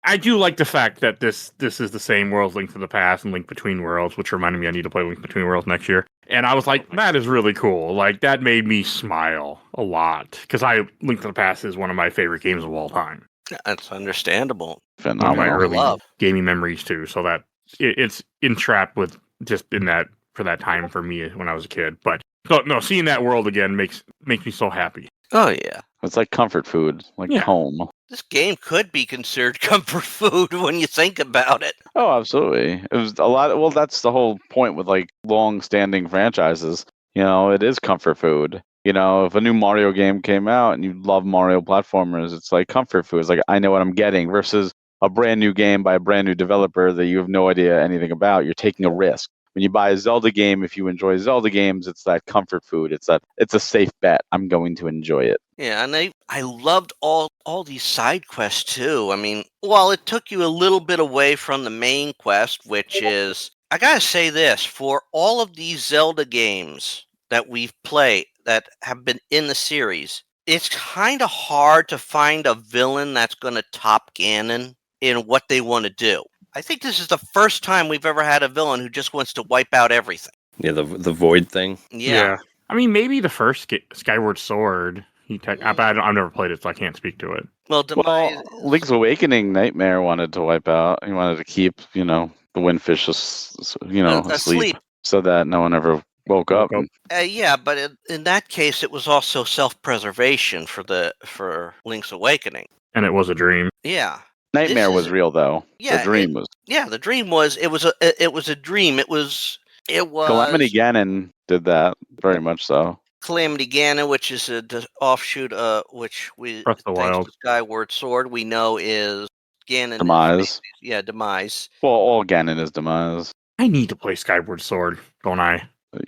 I do like the fact that this is the same world, Link to the Past and Link Between Worlds, which reminded me I need to play Link Between Worlds next year. And I was like, that is really cool. Like, that made me smile a lot. Because Link to the Past is one of my favorite games of all time. That's understandable. Phenomenal. My early gaming memories too. So that it's entrapped with just in that for that time for me when I was a kid. But no, seeing that world again makes me so happy. Oh yeah, it's like comfort food, home. This game could be considered comfort food when you think about it. Oh, absolutely. It was a lot. Well, that's the whole point with like long-standing franchises. It is comfort food. If a new Mario game came out and you love Mario platformers, it's like comfort food. It's like, I know what I'm getting versus a brand new game by a brand new developer that you have no idea anything about. You're taking a risk. When you buy a Zelda game, if you enjoy Zelda games, it's that comfort food. It's a safe bet. I'm going to enjoy it. Yeah, and I loved all these side quests too. I mean, while it took you a little bit away from the main quest, which is, I gotta say this, for all of these Zelda games that we've played that have been in the series, it's kind of hard to find a villain that's going to top Ganon in what they want to do. I think this is the first time we've ever had a villain who just wants to wipe out everything. Yeah, the void thing. Yeah. I mean, maybe the first Skyward Sword. I've never played it, so I can't speak to it. Well, Link's Awakening, Nightmare wanted to wipe out. He wanted to keep, the Windfish, asleep, so that no one ever woke up. Yeah, but in that case, it was also self-preservation for Link's Awakening. And it was a dream. Yeah. Nightmare was real though. Yeah, the dream was. Yeah, the dream was it was a dream. It was Calamity Ganon did that very much so. Calamity Ganon, which is a offshoot, which we Breath of the thanks Wild. to Skyward Sword, we know is Ganon. Demise. Demise. Well, all Ganon is Demise. I need to play Skyward Sword, don't I?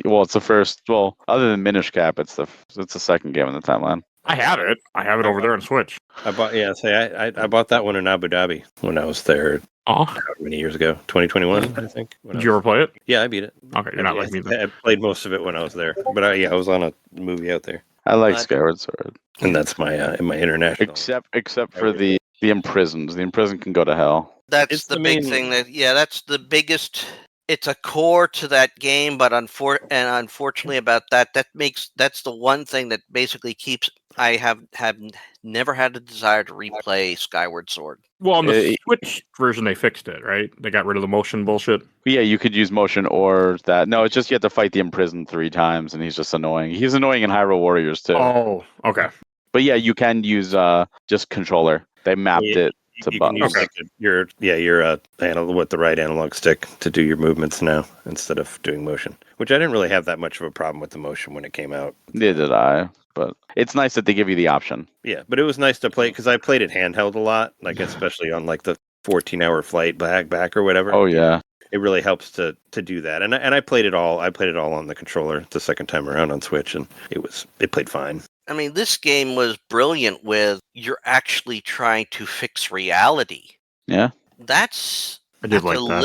Well, it's the first. Well, other than Minish Cap, it's the second game in the timeline. I have it. I have it over there on Switch. I bought that one in Abu Dhabi when I was there. Oh, How many years ago? 2021, I think. did you ever play it? Yeah, I beat it. Okay, you're not like me then. I played most of it when I was there, but I was on a movie out there, I like Skyward Sword, and that's my my international. except for the imprisoned. The imprisoned can go to hell. That's It's the the big main- thing. That's the biggest. It's a core to that game, but unfortunately about that's the one thing that basically keeps. I have never had a desire to replay Skyward Sword. Well, on the Switch version, they fixed it, right? They got rid of the motion bullshit. Yeah, you could use motion or that. No, it's just you have to fight the imprisoned 3 times, and he's just annoying. He's annoying in Hyrule Warriors too. Oh, okay. But yeah, you can use just controller. They mapped it to You can buttons. use your analog with the right analog stick to do your movements now instead of doing motion, which I didn't really have that much of a problem with the motion when it came out. Neither did I. But it's nice that they give you the option. Yeah, but it was nice to play because I played it handheld a lot, like especially on like the 14-hour flight back or whatever. Oh yeah. It really helps to do that, and I played it all. I played it all on the controller the second time around on Switch, and it played fine. I mean, this game was brilliant with you're actually trying to fix reality. Yeah. That's I did a like that.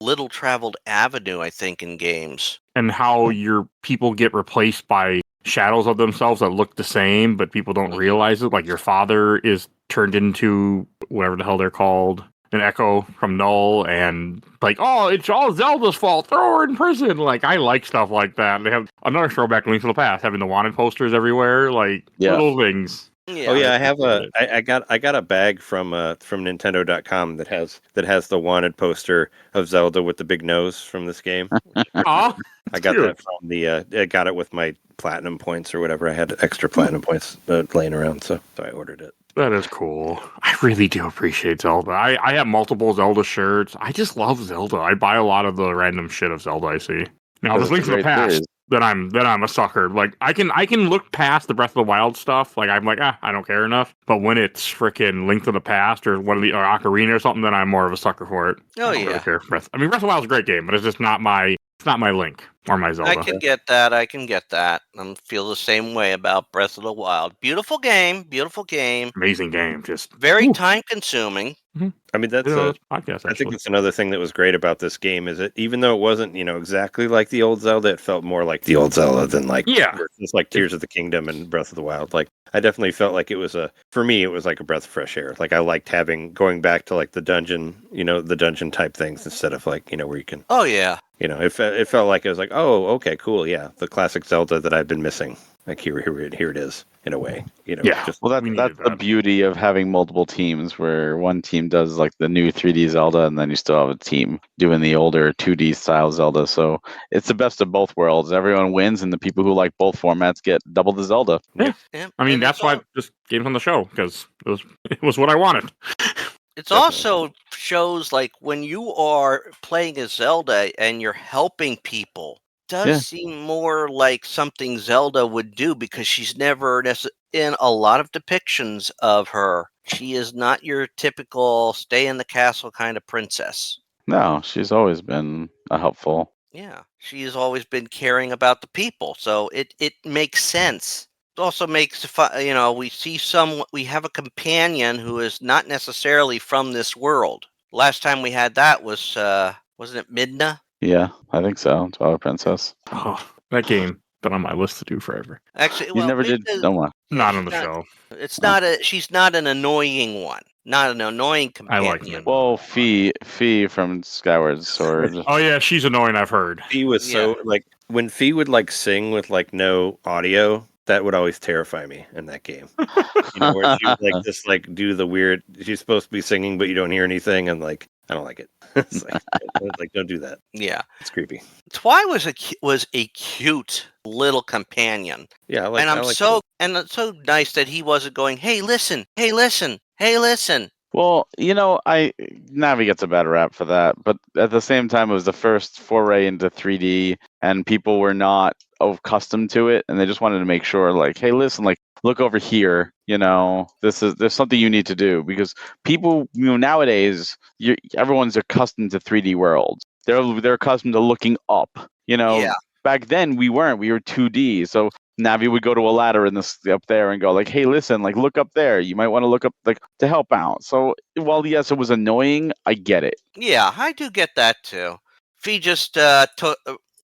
little traveled avenue, I think, in games. And how your people get replaced by shadows of themselves that look the same, but people don't realize it. Like your father is turned into whatever the hell they're called, an echo from Null, and like, oh, it's all Zelda's fault. Throw her in prison. Like, I like stuff like that. They have another throwback, Link to the Past, having the wanted posters everywhere, like little things. Yeah. Oh yeah, I got a bag from Nintendo.com that has the wanted poster of Zelda with the big nose from this game. Aw, I got cute. that from I got it with my platinum points or whatever. I had extra platinum points laying around, so I ordered it. That is cool. I really do appreciate Zelda. I have multiple Zelda shirts. I just love Zelda. I buy a lot of the random shit of Zelda I see. Now, this Link to the Past, then I'm a sucker. Like I can look past the Breath of the Wild stuff. Like I'm like, I don't care enough. But when it's freaking Link to the Past or one of the Ocarina or something, then I'm more of a sucker for it. Oh, I don't really care. Breath of the Wild is a great game, but it's just not my Link or my Zelda. I can get that. I feel the same way about Breath of the Wild. Beautiful game. Amazing game. Just Very time consuming. I mean, that's podcast. I Actually, think that's another thing that was great about this game is that even though it wasn't, exactly like the old Zelda, it felt more like the old Zelda than like it's like Tears of the Kingdom and Breath of the Wild. Like I definitely felt like it was for me, it was like a breath of fresh air. Like I liked going back to like the dungeon, the dungeon type things instead of like, where you can. Oh yeah. It felt like it was like, oh, okay, cool, yeah, the classic Zelda that I've been missing. Like here it is in a way, Yeah. Just, Well, that's the beauty of having multiple teams, where one team does like the new 3D Zelda, and then you still have a team doing the older 2D style Zelda. So it's the best of both worlds. Everyone wins, and the people who like both formats get double the Zelda. Yeah. I mean, that's why this game's on the show, because it was what I wanted. It's also shows like when you are playing a Zelda and you're helping people. Does seem more like something Zelda would do, because she's never in a lot of depictions of her. She is not your typical stay in the castle kind of princess. No, she's always been helpful. Yeah, she has always been caring about the people, so it makes sense. It also makes we have a companion who is not necessarily from this world. Last time we had that was wasn't it Midna? Yeah, I think so. Twilight Princess. Oh, that game been on my list to do forever. Actually, You never did. No, Not on the show. It's not she's not an annoying one. Not an annoying companion. I like Midna. well, Fee from Skyward Sword. Oh yeah, she's annoying. I've heard. Fee was so like when Fee would like sing with like no audio. That would always terrify me in that game. Where she would like just like do the weird. She's supposed to be singing, but you don't hear anything, and like I don't like it. It's like don't do that. Yeah, it's creepy. Twy was a cute little companion. Yeah, and it's so nice that he wasn't going, hey listen, Well, Navi gets a bad rap for that, but at the same time, it was the first foray into 3D, and people were not accustomed to it, and they just wanted to make sure, like, hey, listen, like, look over here, there's something you need to do, because people, nowadays, everyone's accustomed to 3D worlds. They're accustomed to looking up, Yeah. Back then, we weren't. We were 2D, so Navi would go to a ladder up there and go like, "Hey, listen, like look up there. You might want to look up like to help out." So while yes, it was annoying, I get it. Yeah, I do get that too. If he just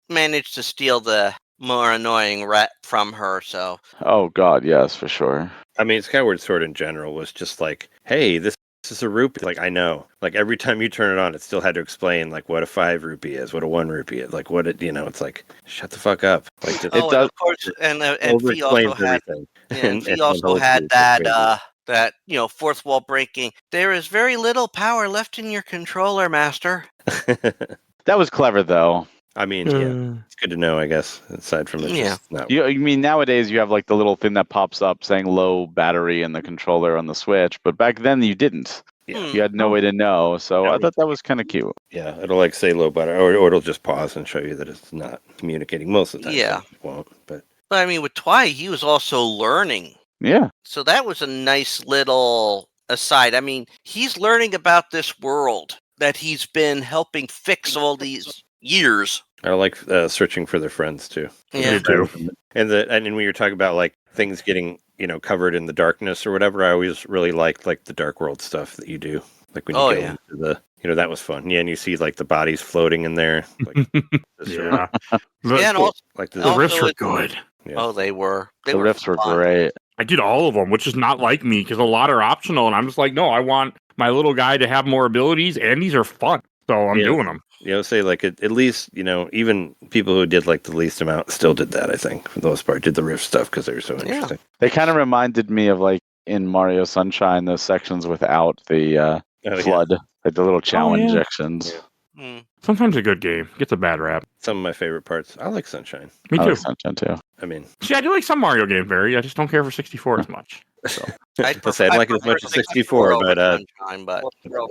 managed to steal the more annoying rat from her, so. Oh God, yes, for sure. I mean, Skyward Sword in general was just like, hey, this is a rupee. Like, I know. Like, every time you turn it on, it still had to explain, like, what a 5 rupee is, what a 1 rupee is, like, what it, it's like, shut the fuck up. Like, just, it does. And of course, and Fee also had, Fee also had that, fourth wall breaking. There is very little power left in your controller, master. That was clever, though. I mean, yeah, it's good to know, I guess, aside from it. Yeah. You mean nowadays you have like the little thing that pops up saying low battery in the controller on the Switch, but back then you didn't. Yeah. You had no way to know, so I thought that was kind of cute. Yeah, it'll like say low battery, or it'll just pause and show you that it's not communicating most of the time. Yeah. It won't, but I mean, with Twy, he was also learning. Yeah. So that was a nice little aside. I mean, he's learning about this world that he's been helping fix all these years. I like searching for their friends too. Yeah. You do. And when you're talking about like things getting covered in the darkness or whatever, I always really liked like the Dark World stuff that you do. Like when you go into the that was fun. Yeah, and you see like the bodies floating in there. Like, yeah. And also, like the riffs were good. Yeah. Oh, they were. The riffs were great. I did all of them, which is not like me because a lot are optional, and I'm just like, no, I want my little guy to have more abilities, and these are fun, so I'm doing them. Say like at least even people who did like the least amount still did that. I think for the most part did the riff stuff because they were so interesting. They kind of reminded me of like in Mario Sunshine those sections without the flood, like the little challenge injections. Yeah. Sometimes a good game gets a bad rap. Some of my favorite parts. I like Sunshine. Me too. I like Sunshine too. I mean, see, I do like some Mario games, Barry. I just don't care for 64 as much. So. I'd like it as much as 64, but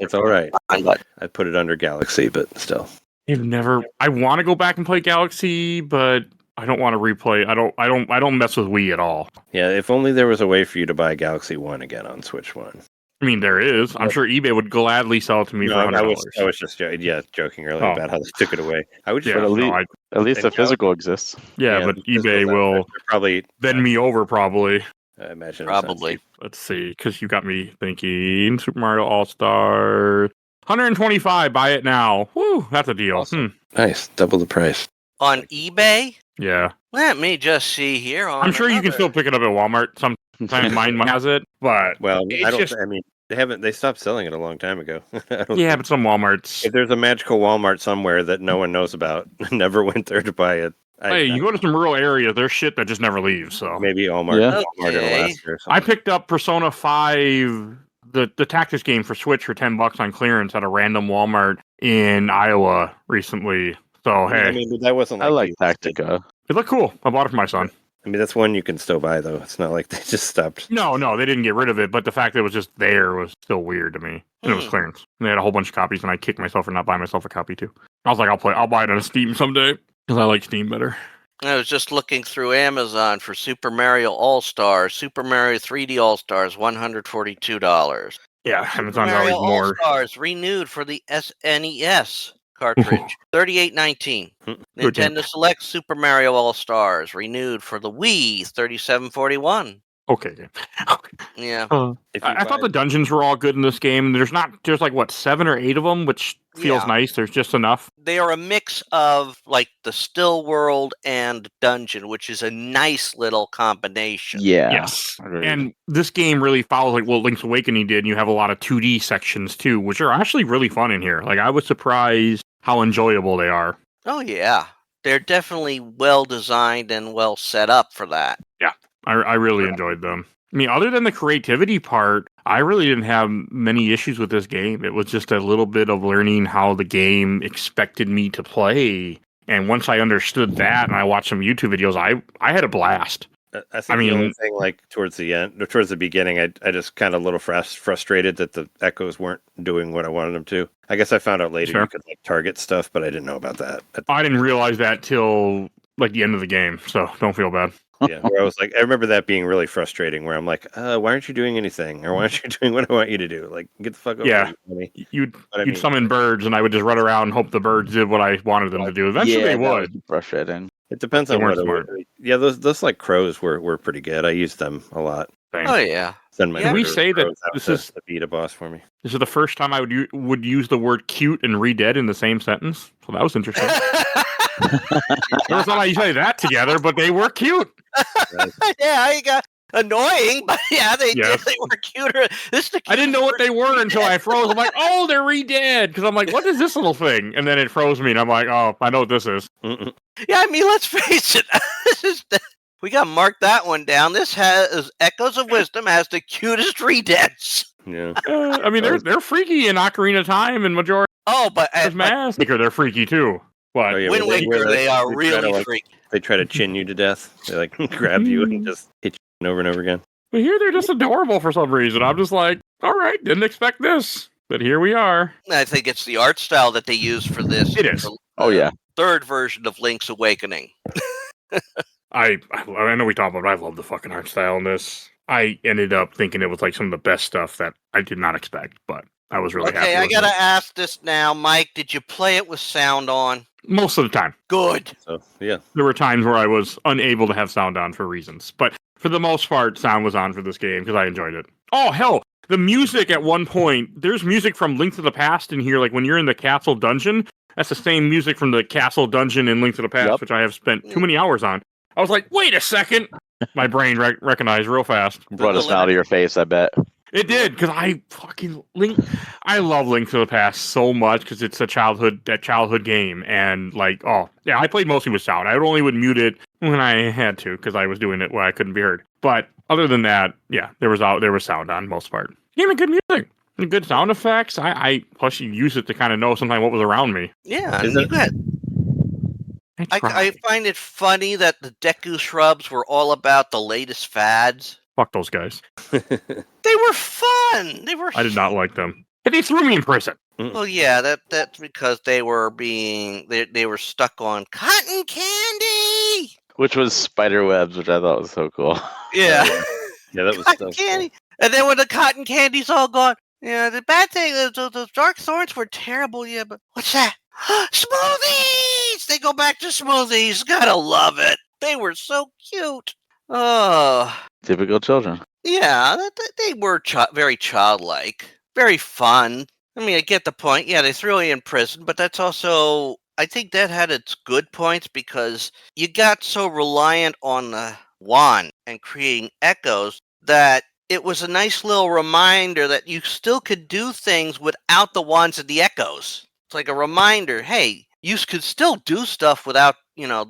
it's all right. I'd put it under Galaxy, but still. I want to go back and play Galaxy, but I don't want to replay. I don't mess with Wii at all. Yeah, if only there was a way for you to buy Galaxy 1 again on Switch 1. I mean, there is. I'm sure eBay would gladly sell it to me for $100. I was just joking earlier about how they took it away. I would at least the physical exists. Yeah, but eBay will probably bend me over, probably. I imagine. Probably. Let's see, because you got me thinking Super Mario All-Star. $125, buy it now. Woo, that's a deal. Awesome. Nice, double the price. On eBay? Yeah. Let me just see here. I'm sure you can still pick it up at Walmart. Sometimes mine has it, but they stopped selling it a long time ago. But some Walmarts. If there's a magical Walmart somewhere that no one knows about, never went there to buy it. You go to some rural areas, there's shit that just never leaves. So maybe Walmart in Alaska or something. I picked up Persona 5, the tactics game for Switch for $10 on clearance at a random Walmart in Iowa recently. So hey, I mean, that wasn't. I like Tactica. It looked cool. I bought it for my son. I mean, that's one you can still buy, though. It's not like they just stopped. No, they didn't get rid of it, but the fact that it was just there was still weird to me. And it was clearance. And they had a whole bunch of copies, and I kicked myself for not buying myself a copy, too. I was like, I'll buy it on Steam someday, because I like Steam better. I was just looking through Amazon for Super Mario All-Stars, Super Mario 3D All-Stars, $142. Yeah, Amazon's always more. All-Stars renewed for the SNES cartridge, $38.19. Nintendo Select Super Mario All-Stars renewed for the Wii, $37.41. Okay. Yeah. I thought the dungeons were all good in this game. There's like what 7 or 8 of them, which feels nice. There's just enough. They are a mix of like the still world and dungeon, which is a nice little combination. Yeah. Yes. And this game really follows like what Link's Awakening did. And you have a lot of 2D sections too, which are actually really fun in here. Like I was surprised how enjoyable they are. Oh yeah. They're definitely well designed and well set up for that. Yeah. I really enjoyed them. I mean, other than the creativity part, I really didn't have many issues with this game. It was just a little bit of learning how the game expected me to play. And once I understood that and I watched some YouTube videos, I had a blast. I think the only thing, like towards the beginning, I just kind of a little frustrated that the echoes weren't doing what I wanted them to. I guess I found out later you could like target stuff, but I didn't know about that. I didn't realize that till like the end of the game, so don't feel bad. Yeah, where I was like, I remember that being really frustrating. Where I'm like, why aren't you doing anything, or why aren't you doing what I want you to do? Like, get the fuck over. Yeah, you'd summon birds, and I would just run around and hope the birds did what I wanted them to do. Eventually, they would. Frustrating. It depends on what. Yeah, those like crows were pretty good. I used them a lot. Oh yeah. Can we say that this is the beat a boss for me? This is the first time I would use the word "cute" and "re-dead" in the same sentence. So that was interesting. Never thought I'd say that together, but they were cute. Yeah, I got annoying, but yeah, they were cuter. I didn't know what they were until I froze. I'm like, oh, they're re-dead. Because I'm like, what is this little thing? And then it froze me, and I'm like, oh, I know what this is. Yeah, I mean, let's face it. We got to mark that one down. This has Echoes of Wisdom has the cutest re-deads. Yeah. I mean, they're freaky in Ocarina of Time and Majora. Oh, but Mask Maker, they're freaky too. But Wind Waker, they are really freaky. They try to chin you to death. They like grab you and just hit you over and over again. But here they're just adorable for some reason. I'm just like, all right, didn't expect this, but here we are. I think it's the art style that they use for this. It is. Third version of Link's Awakening. I know we talked about it. I love the fucking art style in this. I ended up thinking it was like some of the best stuff that I did not expect, but I was really happy. Okay, I gotta ask this now, Mike. Did you play it with sound on? Most of the time. Good. So yeah, there were times where I was unable to have sound on for reasons, but for the most part, sound was on for this game because I enjoyed it. Oh hell, the music at one point. There's music from Link to the Past in here. Like when you're in the castle dungeon, that's the same music from the castle dungeon in Link to the Past, which I have spent too many hours on. I was like, wait a second. My brain recognized real fast. Brought a smile to your face, I bet. It did, because I fucking I love Link to the Past so much because it's a childhood game, and like, oh yeah, I played mostly with sound. I would mute it when I had to because I was doing it where I couldn't be heard. But other than that, yeah, there was sound on most part. Game and good music and good sound effects. I plus you use it to kind of know sometimes what was around me. Yeah, you got. I find it funny that the Deku shrubs were all about the latest fads. Fuck those guys. They were fun. I did not like them. And they threw me in prison. Well, yeah, that's because they were they were stuck on cotton candy, which was spider webs, which I thought was so cool. Yeah, yeah, that was cotton candy. Cool. And then when the cotton candy's all gone, yeah, the bad thing is those dark thorns were terrible. Yeah, but what's that? Smoothies! They go back to smoothies. Gotta love it. They were so cute. Oh. Typical children. Yeah, they were very childlike. Very fun. I mean, I get the point. Yeah, they threw you in prison, but that's also... I think that had its good points because you got so reliant on the wand and creating echoes that it was a nice little reminder that you still could do things without the wands and the echoes. It's like a reminder, hey, you could still do stuff without,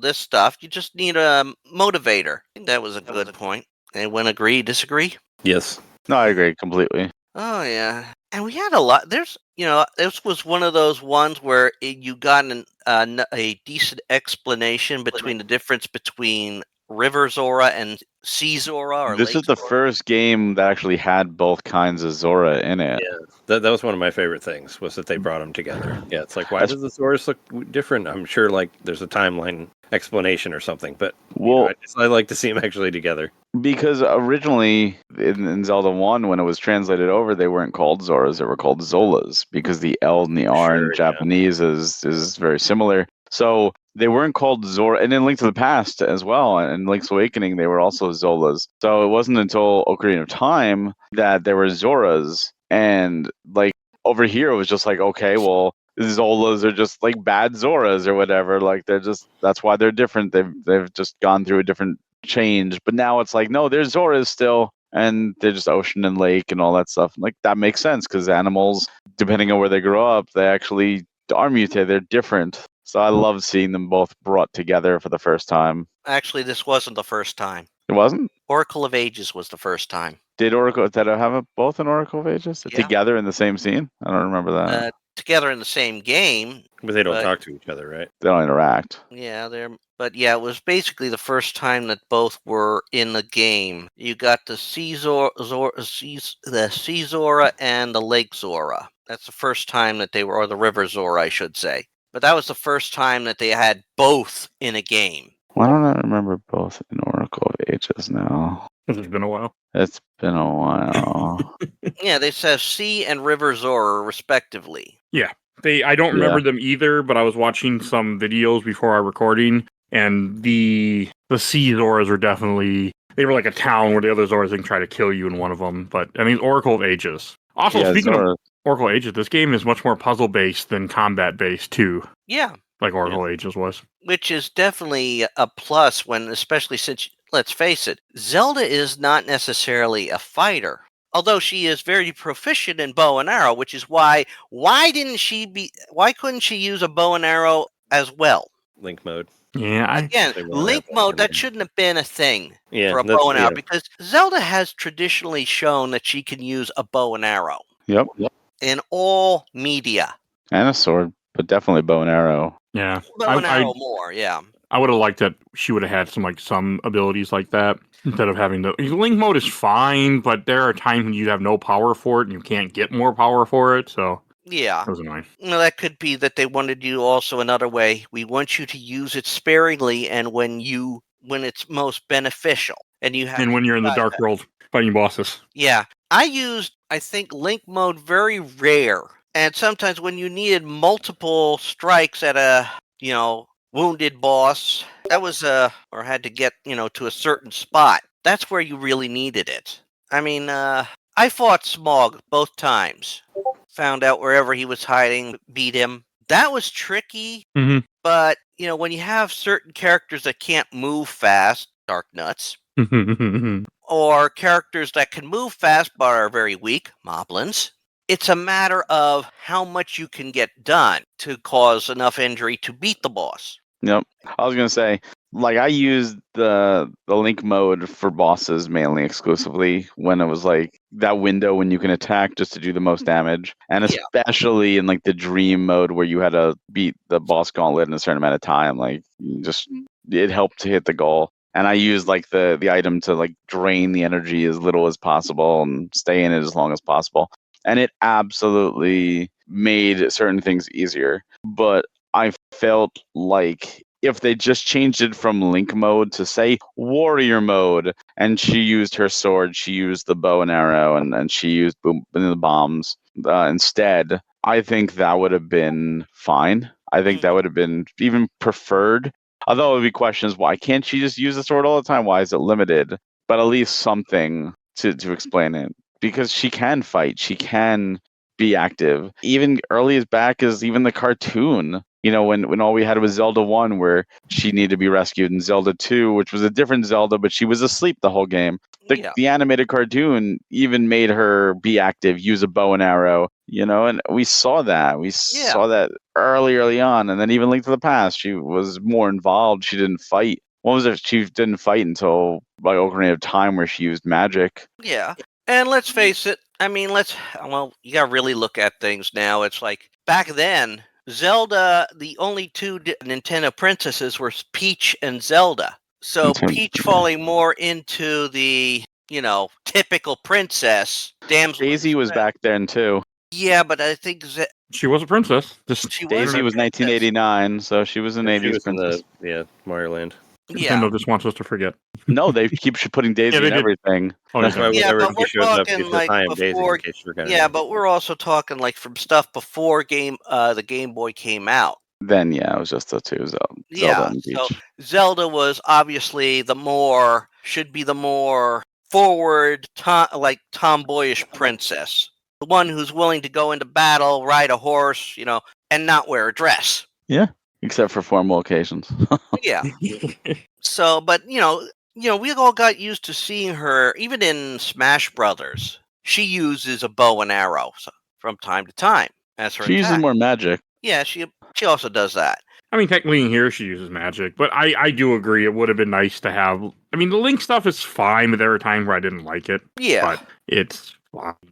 this stuff. You just need a motivator. I think that was a good point. Anyone agree, disagree? Yes. No, I agree completely. Oh, yeah. And we had a lot. This was one of those ones where you got a decent explanation between the difference between River Zora and Sea Zora. This is the first game that actually had both kinds of Zora in it. Yeah, that was one of my favorite things, was that they brought them together. Yeah, it's like, why does the Zoras look different? I'm sure like there's a timeline explanation or something, but I like to see them actually together. Because originally in Zelda 1, when it was translated over, they weren't called Zoras, they were called Zolas, because the L and the R in Japanese is very similar. So they weren't called Zora, and in Link to the Past as well, and Link's Awakening, they were also Zolas. So it wasn't until Ocarina of Time that there were Zoras, and like over here it was just like, okay, well, Zolas are just like bad Zoras or whatever. Like that's why they're different. They've just gone through a different change. But now it's like, no, they're Zoras still, and they're just ocean and lake and all that stuff. Like that makes sense because animals, depending on where they grow up, they actually are mutated. They're different. So I love seeing them both brought together for the first time. Actually, this wasn't the first time. It wasn't? Oracle of Ages was the first time. Did I have it both in Oracle of Ages? Yeah. Together in the same scene? I don't remember that. Together in the same game. But they don't talk to each other, right? They don't interact. Yeah, they're But yeah, it was basically the first time that both were in the game. You got the Sea Zora and the Lake Zora. That's the first time that they were, or the River Zora, I should say. But that was the first time that they had both in a game. Why don't I remember both in Oracle of Ages now? It's been a while. It's been a while. Yeah, they said Sea and River Zora, respectively. Yeah. I don't remember them either, but I was watching some videos before our recording, and the Sea Zoras were definitely, they were like a town where the other Zoras can try to kill you in one of them. But, I mean, Oracle of Ages. Also, speaking of Oracle Ages, this game is much more puzzle-based than combat-based, too. Yeah. Like Oracle Ages was. Which is definitely a plus when, especially since, let's face it, Zelda is not necessarily a fighter. Although she is very proficient in bow and arrow, which is why couldn't she use a bow and arrow as well? Link mode. Yeah. Again, Link mode, that shouldn't have been a thing for a bow and arrow, because Zelda has traditionally shown that she can use a bow and arrow. Yep. In all media. And a sword, but definitely bow and arrow. Yeah. Bow and arrow more, yeah. I would have liked that she would have had some abilities like that instead of having the Link mode is fine, but there are times when you have no power for it and you can't get more power for it. So yeah, that was annoying. Well, that could be that they wanted you also another way. We want you to use it sparingly and when it's most beneficial, and when you're in the dark world fighting bosses. Yeah, I think Link mode very rare, and sometimes when you needed multiple strikes at a wounded boss, that was or had to get to a certain spot, that's where you really needed it. I mean, I fought Smog both times, found out wherever he was hiding, beat him. That was tricky, but when you have certain characters that can't move fast, Dark Nuts, or characters that can move fast but are very weak, Moblins, it's a matter of how much you can get done to cause enough injury to beat the boss. Yep. I was going to say, like, I used the Link mode for bosses mainly exclusively when it was like that window when you can attack just to do the most damage. And especially in like the dream mode where you had to beat the boss gauntlet in a certain amount of time. Like, it helped to hit the goal. And I used like the item to like drain the energy as little as possible and stay in it as long as possible. And it absolutely made certain things easier. But I felt like if they just changed it from Link mode to, say, Warrior mode, and she used her sword, she used the bow and arrow, and she used the bombs instead, I think that would have been fine. I think that would have been even preferred. Although it would be questions, why can't she just use the sword all the time? Why is it limited? But at least something to explain it. Because she can fight. She can be active. Even early as back as even the cartoon. When all we had was Zelda 1 where she needed to be rescued, and Zelda 2, which was a different Zelda, but she was asleep the whole game. The animated cartoon even made her be active, use a bow and arrow, and we saw that. We saw that early on. And then even Link to the Past, she was more involved. She didn't fight. What was it? She didn't fight until like Ocarina of Time where she used magic. Yeah. And let's face it, I mean, you gotta really look at things now. It's like, back then, Zelda, the only two Nintendo princesses were Peach and Zelda. So Peach falling more into the, typical princess. Daisy was back then, too. Yeah, but I think she was a princess. Daisy was 1989, so she was an 80s princess. Mario Land. Nintendo just wants us to forget. No, they keep putting Daisy in everything. Oh, that's why whenever he shows up, it's like before. Daisy, but we're also talking like from stuff before the Game Boy came out. Then it was just the two Zelda and Peach. So Zelda was obviously the more forward, tomboyish princess, the one who's willing to go into battle, ride a horse, and not wear a dress. Yeah. Except for formal occasions. Yeah. So, but we all got used to seeing her, even in Smash Brothers. She uses a bow and arrow from time to time as her She uses more magic. Yeah, she also does that. I mean, technically in here she uses magic, but I do agree it would have been nice to have. I mean, the Link stuff is fine, but there were times where I didn't like it. Yeah. But it's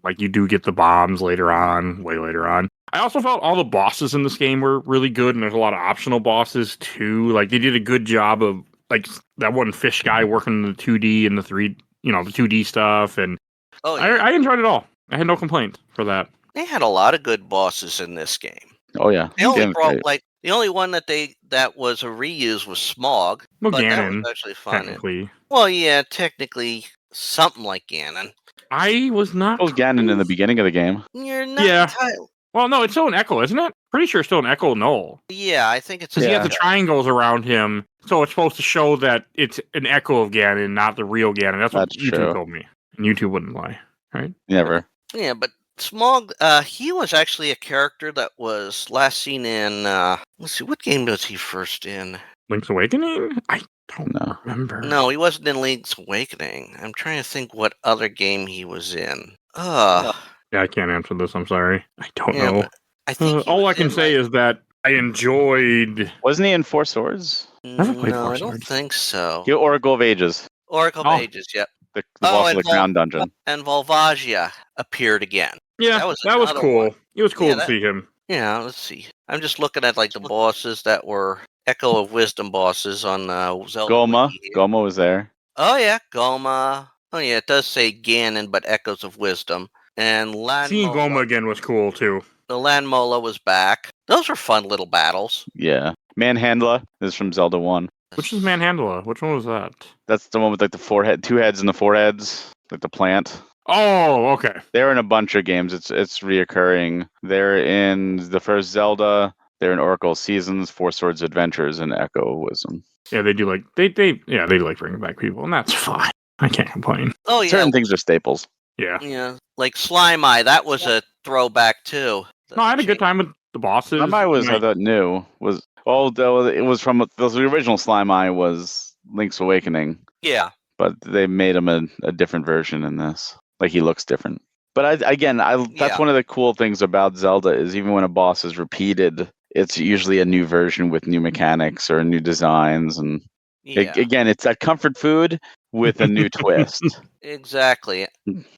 like you do get the bombs way later on. I also felt all the bosses in this game were really good, and there's a lot of optional bosses too. Like they did a good job of like that one fish guy working in the 2D and the 3, the 2D stuff, and I enjoyed it all. I had no complaints for that. They had a lot of good bosses in this game. Oh yeah, they only brought the only one that was a reuse was Smog. Well, but Ganon, that was actually fun. Technically. Well, yeah, technically something like Ganon. I was not. It was Ganon in the beginning of the game. You're not. Yeah. Well, no, it's still an Echo, isn't it? Pretty sure it's still an Echo Null. Yeah, I think it's. Because he has the triangles around him, so it's supposed to show that it's an echo of Ganon, not the real Ganon. That's what YouTube told me, and YouTube wouldn't lie, right? Never. Yeah, but Smog, he was actually a character that was last seen in. Let's see, what game was he first in? Link's Awakening? I don't remember. No, he wasn't in Link's Awakening. I'm trying to think what other game he was in. Yeah, I can't answer this. I'm sorry. I don't know. I think all I can say is that I enjoyed. Wasn't he in Four Swords? No, I don't think so. He Oracle of Ages. Oracle of Ages, yep. The boss of the Crown Dungeon. And Volvagia appeared again. Yeah, that was cool. One. It was cool to see him. Yeah, let's see. I'm just looking at like the bosses that were Echo of Wisdom bosses on Zelda. Goma was there. Oh yeah, Goma. Oh yeah, it does say Ganon, but Echoes of Wisdom. And seeing Goma again was cool too. The Landmola was back. Those were fun little battles. Yeah. Manhandla is from Zelda 1. Which is Manhandla? Which one was that? That's the one with like the forehead, 2 heads and the foreheads, like the plant. Oh, okay. They're in a bunch of games. It's reoccurring. They're in the first Zelda. They're in Oracle Seasons, Four Swords Adventures, and Echo of Wisdom. Yeah, they do like they like bringing back people, and that's fine. I can't complain. Oh yeah, certain things are staples. Yeah. Yeah, like Slime Eye. That was a throwback too. No, I had a good time with the bosses. Slime Eye was I thought new was it was from the original Slime Eye was Link's Awakening. Yeah. But they made him a different version in this. Like he looks different. But that's one of the cool things about Zelda is even when a boss is repeated, it's usually a new version with new mechanics or new designs, and again, it's that comfort food with a new twist. Exactly.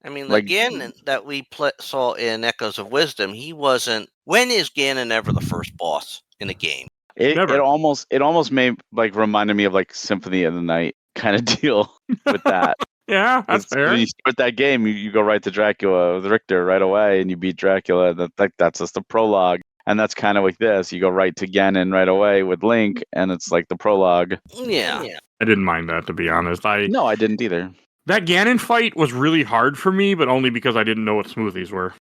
I mean, like Ganon that we saw in Echoes of Wisdom, he wasn't. When is Ganon ever the first boss in a game? It almost made like reminded me of like Symphony of the Night kind of deal with that. Yeah, that's fair. When you start that game, you go right to Dracula with Richter right away, and you beat Dracula. That's just the prologue. And that's kind of like this. You go right to Ganon right away with Link, and it's like the prologue. Yeah. I didn't mind that, to be honest. No, I didn't either. That Ganon fight was really hard for me, but only because I didn't know what smoothies were.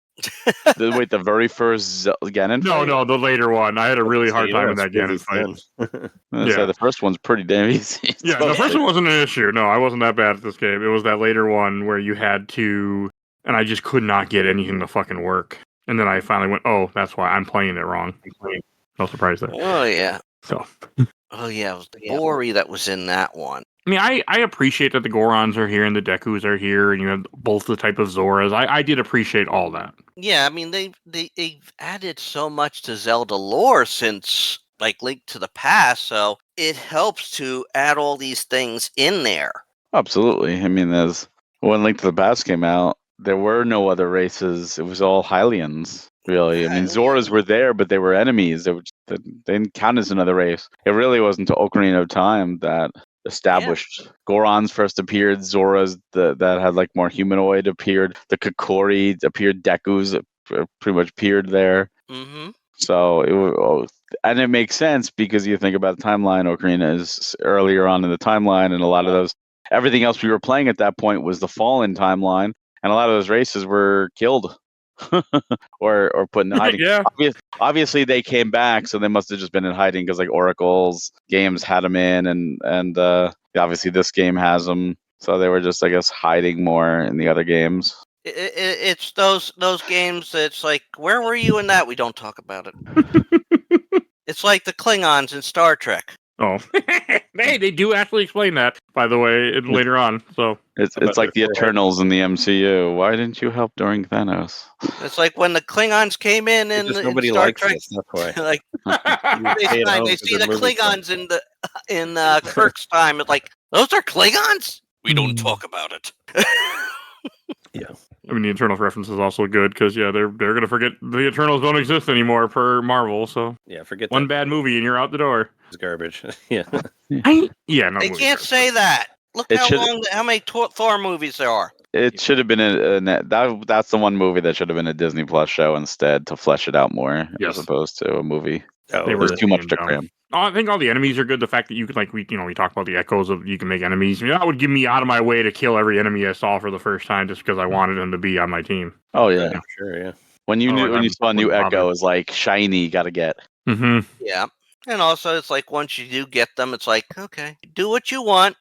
The very first Ganon fight? No, the later one. I had a really hard time with that Ganon fight. So the first one's pretty damn easy. Yeah, the first one wasn't an issue. No, I wasn't that bad at this game. It was that later one where you had to... And I just could not get anything to fucking work. And then I finally went, oh, that's why I'm playing it wrong. No surprise there. Oh, yeah. So. Oh, yeah, it was the Ori that was in that one. I mean, I appreciate that the Gorons are here and the Dekus are here, and you have both the type of Zoras. I did appreciate all that. Yeah, I mean, they've added so much to Zelda lore since, like, Link to the Past, so it helps to add all these things in there. Absolutely. I mean, when Link to the Past came out, there were no other races. It was all Hylians, really. I mean, Zoras were there, but they were enemies. They didn't count as another race. It really wasn't until Ocarina of Time that established. Gorons first appeared, Zoras that had like more humanoid appeared, the Kokori appeared, Dekus pretty much appeared there. Mm-hmm. So it makes sense because you think about the timeline. Ocarina is earlier on in the timeline, and a lot of those, everything else we were playing at that point was the Fallen timeline, and a lot of those races were killed or put in hiding. Yeah. Obviously they came back, so they must have just been in hiding because like Oracle's games had them in, and obviously this game has them, so they were just, I guess, hiding more in the other games. It's those games that's like, where were you in that? We don't talk about it. It's like the Klingons in Star Trek. Oh, hey, they do actually explain that, by the way, later on. So it's like the Eternals in the MCU. Why didn't you help during Thanos? It's like when the Klingons came in nobody Star likes Trek. this, that's why. Like they see the Klingons in Kirk's time. It's like, those are Klingons. We don't talk about it. Yeah. I mean, the Eternals reference is also good because they're gonna forget the Eternals don't exist anymore per Marvel. So Yeah, forget one that. bad movie and you're out the door. It's garbage. Yeah. No. They Movie's can't garbage. say that. Look how many Thor movies there are. It should have been that's the one movie that should have been a Disney Plus show instead to flesh it out more Yes. as opposed to a movie. Oh, They There's were too much being to dumb. cram. I think all the enemies are good. The fact that you could we talk about the echoes of you can make enemies. That would give me out of my way to kill every enemy I saw for the first time just because I wanted them to be on my team. Oh yeah, sure, yeah. when you saw a new wouldn't bother. Echo, it was like shiny, gotta get. Mm-hmm. Yeah. And also, it's like once you do get them, it's like, okay, do what you want.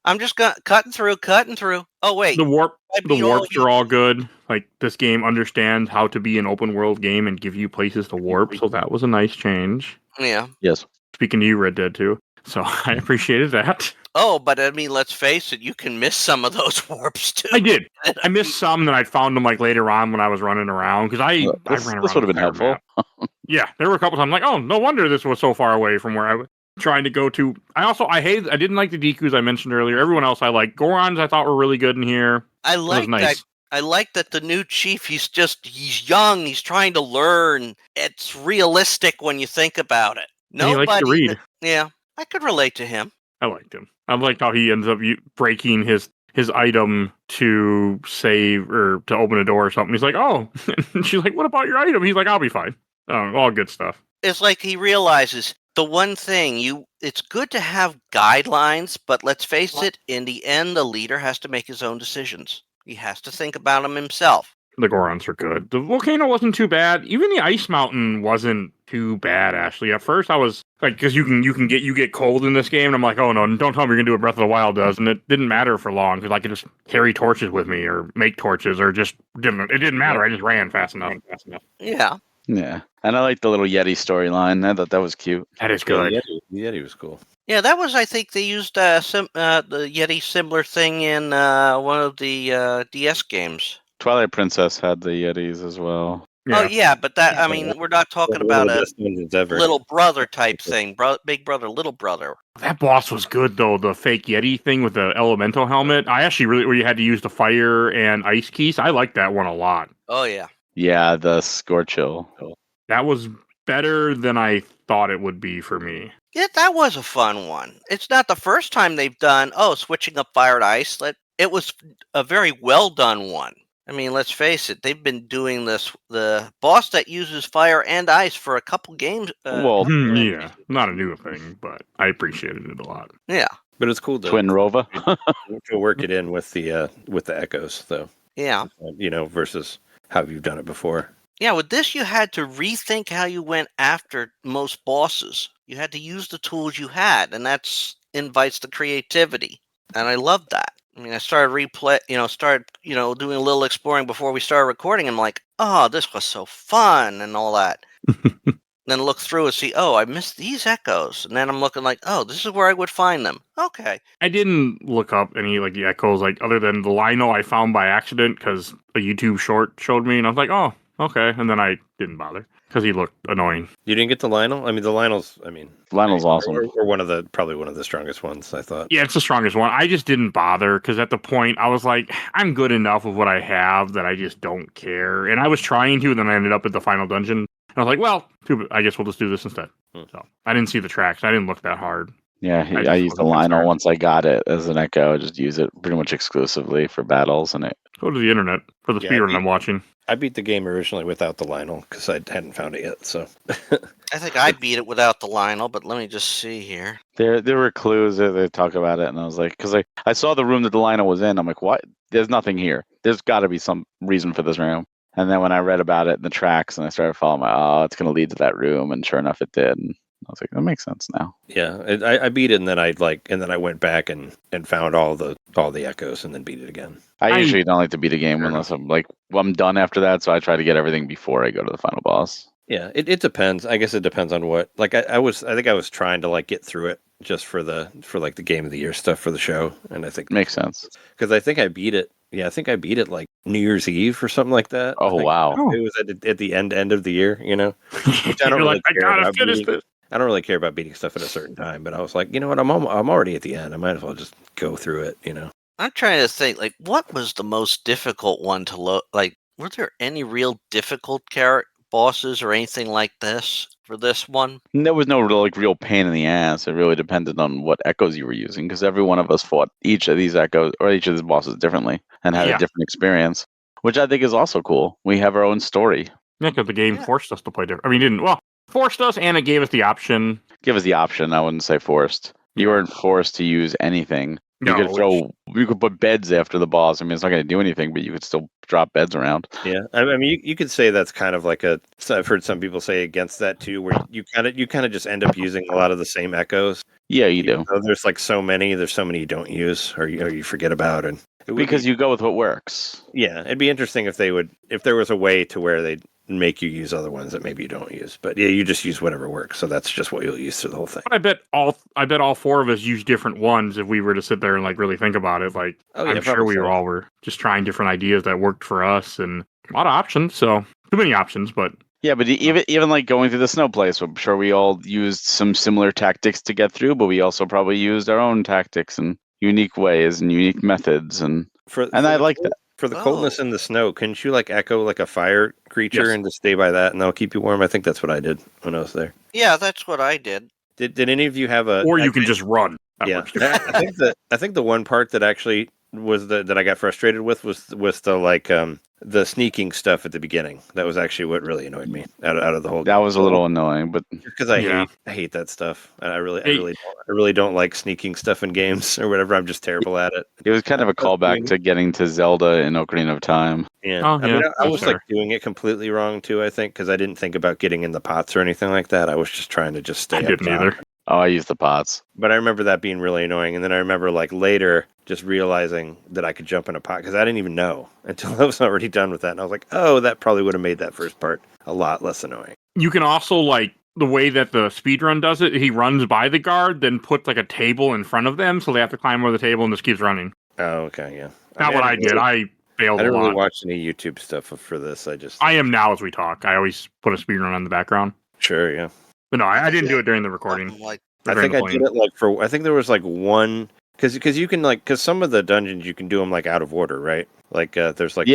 I'm just cutting through. Oh, wait. The warps you. are all good. Like, this game understands how to be an open world game and give you places to warp, so that was a nice change. Yeah. Yes. Speaking to you, Red Dead 2. So I appreciated that. Oh, but I mean, let's face it, you can miss some of those warps too. I did. I missed some that I found them later on when I was running around because I ran around. This would have been helpful. Yeah, there were a couple times oh, no wonder this was so far away from where I was trying to go to. I didn't like the Dekus I mentioned earlier. Everyone else I like. Gorons I thought were really good in here. I like that. I like that the new chief, he's young, he's trying to learn. It's realistic when you think about it. He likes to read. Yeah, I could relate to him. I liked him. I liked how he ends up breaking his item to save or to open a door or something. He's like, oh. And she's like, what about your item? He's like, I'll be fine. All good stuff. It's like he realizes the one thing it's good to have guidelines, but let's face it, in the end, the leader has to make his own decisions. He has to think about them himself. The Gorons are good. The volcano wasn't too bad. Even the ice mountain wasn't too bad, Ashley. At first, I was like, because you get cold in this game, and I'm like, oh no, don't tell me you're gonna do what Breath of the Wild does, and it didn't matter for long because I could just carry torches with me or make torches or it didn't matter. I just ran fast enough. Yeah. Yeah, and I like the little Yeti storyline. I thought that was cute. That is good. The Yeti was cool. Yeah, that was. I think they used the Yeti similar thing in one of the DS games. Twilight Princess had the Yetis as well. Yeah. Oh yeah, but we're not talking about a little brother type thing. Big brother, little brother. That boss was good though. The fake Yeti thing with the elemental helmet. I actually where you had to use the fire and ice keys. I liked that one a lot. Oh yeah. Yeah, the Scorchill. That was better than I thought it would be for me. Yeah, that was a fun one. It's not the first time they've done switching up fire to ice. It was a very well done one. I mean, let's face it, they've been doing this, the boss that uses fire and ice for a couple games. Yeah, not a new thing, but I appreciated it a lot. Yeah. But it's cool to Twin Rova. to work it in with the echoes, though. Yeah. Versus how you've done it before. Yeah, with this, you had to rethink how you went after most bosses. You had to use the tools you had, and that invites the creativity. And I love that. I mean, I started doing a little exploring before we started recording. I'm like, oh, this was so fun and all that. Then look through and see, I missed these echoes. And then I'm looking like, this is where I would find them. Okay. I didn't look up any the echoes, other than the Lino I found by accident because a YouTube short showed me, and I was like, oh, okay. And then I didn't bother because he looked annoying. You didn't get the Lionel? I mean, the Lionel's awesome. Or probably one of the strongest ones, I thought. Yeah, it's the strongest one. I just didn't bother because at the point I was like, I'm good enough with what I have that I just don't care. And I was trying to, and then I ended up at the final dungeon. And I was like, well, I guess we'll just do this instead. So I didn't see the tracks. I didn't look that hard. Yeah, I used the Lionel once I got it as an Echo. I just use it pretty much exclusively for battles. And Go to the internet for the speedrun I'm watching. I beat the game originally without the Lionel because I hadn't found it yet. So I think I beat it without the Lionel, but let me just see here. There were clues that they talk about it, and I was like, because I saw the room that the Lionel was in. I'm like, what? There's nothing here. There's got to be some reason for this room. And then when I read about it in the tracks and I started following it's going to lead to that room. And sure enough, it did. And I was like, that makes sense now. Yeah, I beat it, and then I went back and found all the echoes, and then beat it again. I usually don't like to beat a game unless I'm done after that. So I try to get everything before I go to the final boss. Yeah, it depends. I guess it depends on what. I think I was trying to get through it just for the Game of the Year stuff for the show, and I think makes sense because I think I beat it. Yeah, I think I beat it New Year's Eve or something like that. Oh wow! It was at the end of the year, Which I don't really care about beating. I don't really care about beating stuff at a certain time, but I was like, you know what? I'm already at the end. I might as well just go through it, I'm trying to think, like, what was the most difficult one to load? Like, were there any real difficult bosses or anything like this for this one? There was no real pain in the ass. It really depended on what echoes you were using, because every one of us fought each of these echoes or each of these bosses differently and had a different experience, which I think is also cool. We have our own story. Yeah, because the game forced us to play different. I mean, forced us, and it gave us the option. Give us the option. I wouldn't say forced. You weren't forced to use anything. You could put beds after the boss. I mean, it's not going to do anything, but you could still drop beds around. Yeah, I mean, you could say that's kind of like I've heard some people say against that too, where you kind of just end up using a lot of the same echoes. Yeah, you do. There's like so many. There's so many you don't use or you forget about, and because you go with what works. Yeah, it'd be interesting if there was a way to where they'd make you use other ones that maybe you don't use, but yeah, you just use whatever works. So that's just what you'll use through the whole thing. But I bet all four of us use different ones if we were to sit there and like really think about it. Like, I'm sure we were just trying different ideas that worked for us, and a lot of options. So too many options, but yeah, but even like going through the snow place, I'm sure we all used some similar tactics to get through, but we also probably used our own tactics and unique ways and unique methods, and I like that. For the coldness in the snow, couldn't you like echo like a fire creature and just stay by that and they'll keep you warm? I think that's what I did when I was there. Yeah, that's what I did. Did any of you have a? Or you can just run. Yeah, I think the one part that actually was that I got frustrated with was the like the sneaking stuff at the beginning. That was actually what really annoyed me out of the whole. That was a little annoying, but because I hate that stuff. I really don't like sneaking stuff in games or whatever. I'm just terrible at it. It was kind of a callback to getting to Zelda in Ocarina of Time. Yeah, I was like doing it completely wrong too. I think because I didn't think about getting in the pots or anything like that. I was just trying to just stay. I didn't either. Oh, I used the pots. But I remember that being really annoying. And then I remember like later just realizing that I could jump in a pot because I didn't even know until I was already done with that. And I was like, oh, that probably would have made that first part a lot less annoying. You can also like the way that the speedrun does it. He runs by the guard, then puts like a table in front of them. So they have to climb over the table and just keeps running. Oh, okay. Yeah. Not what I did. I failed a lot. I didn't really watch any YouTube stuff for this. I am now as we talk. I always put a speedrun on the background. Sure. Yeah. But no, I didn't do it during the recording. I think I did it like I think there was like one because you can like because some of the dungeons you can do them like out of order, right? Like there's like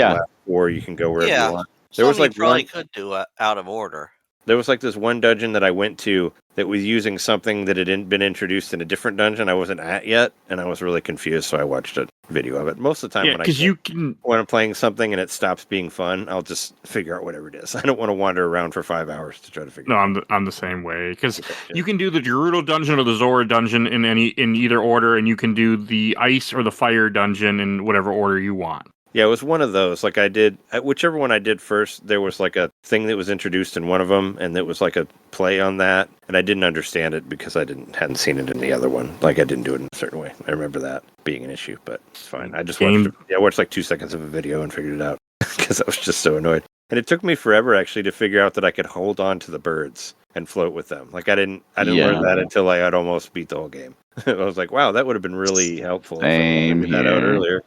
or you can go wherever you want. There was like probably could do out of order. There was like this one dungeon that I went to that was using something that had been introduced in a different dungeon I wasn't at yet, and I was really confused, so I watched a video of it. Most of the time when I'm playing something and it stops being fun, I'll just figure out whatever it is. I don't want to wander around for 5 hours to try to figure it out. No, I'm the same way, because you can do the Gerudo dungeon or the Zora dungeon in either order, and you can do the ice or the fire dungeon in whatever order you want. Yeah, it was one of those. Like I did, whichever one I did first, there was like a thing that was introduced in one of them, and it was like a play on that, and I didn't understand it because I hadn't seen it in the other one. Like I didn't do it in a certain way. I remember that being an issue, but it's fine. I just watched like 2 seconds of a video and figured it out because I was just so annoyed. And it took me forever actually to figure out that I could hold on to the birds and float with them. Like I didn't learn that until I had almost beat the whole game. I was like, wow, that would have been really helpful. Same if I figured that out earlier.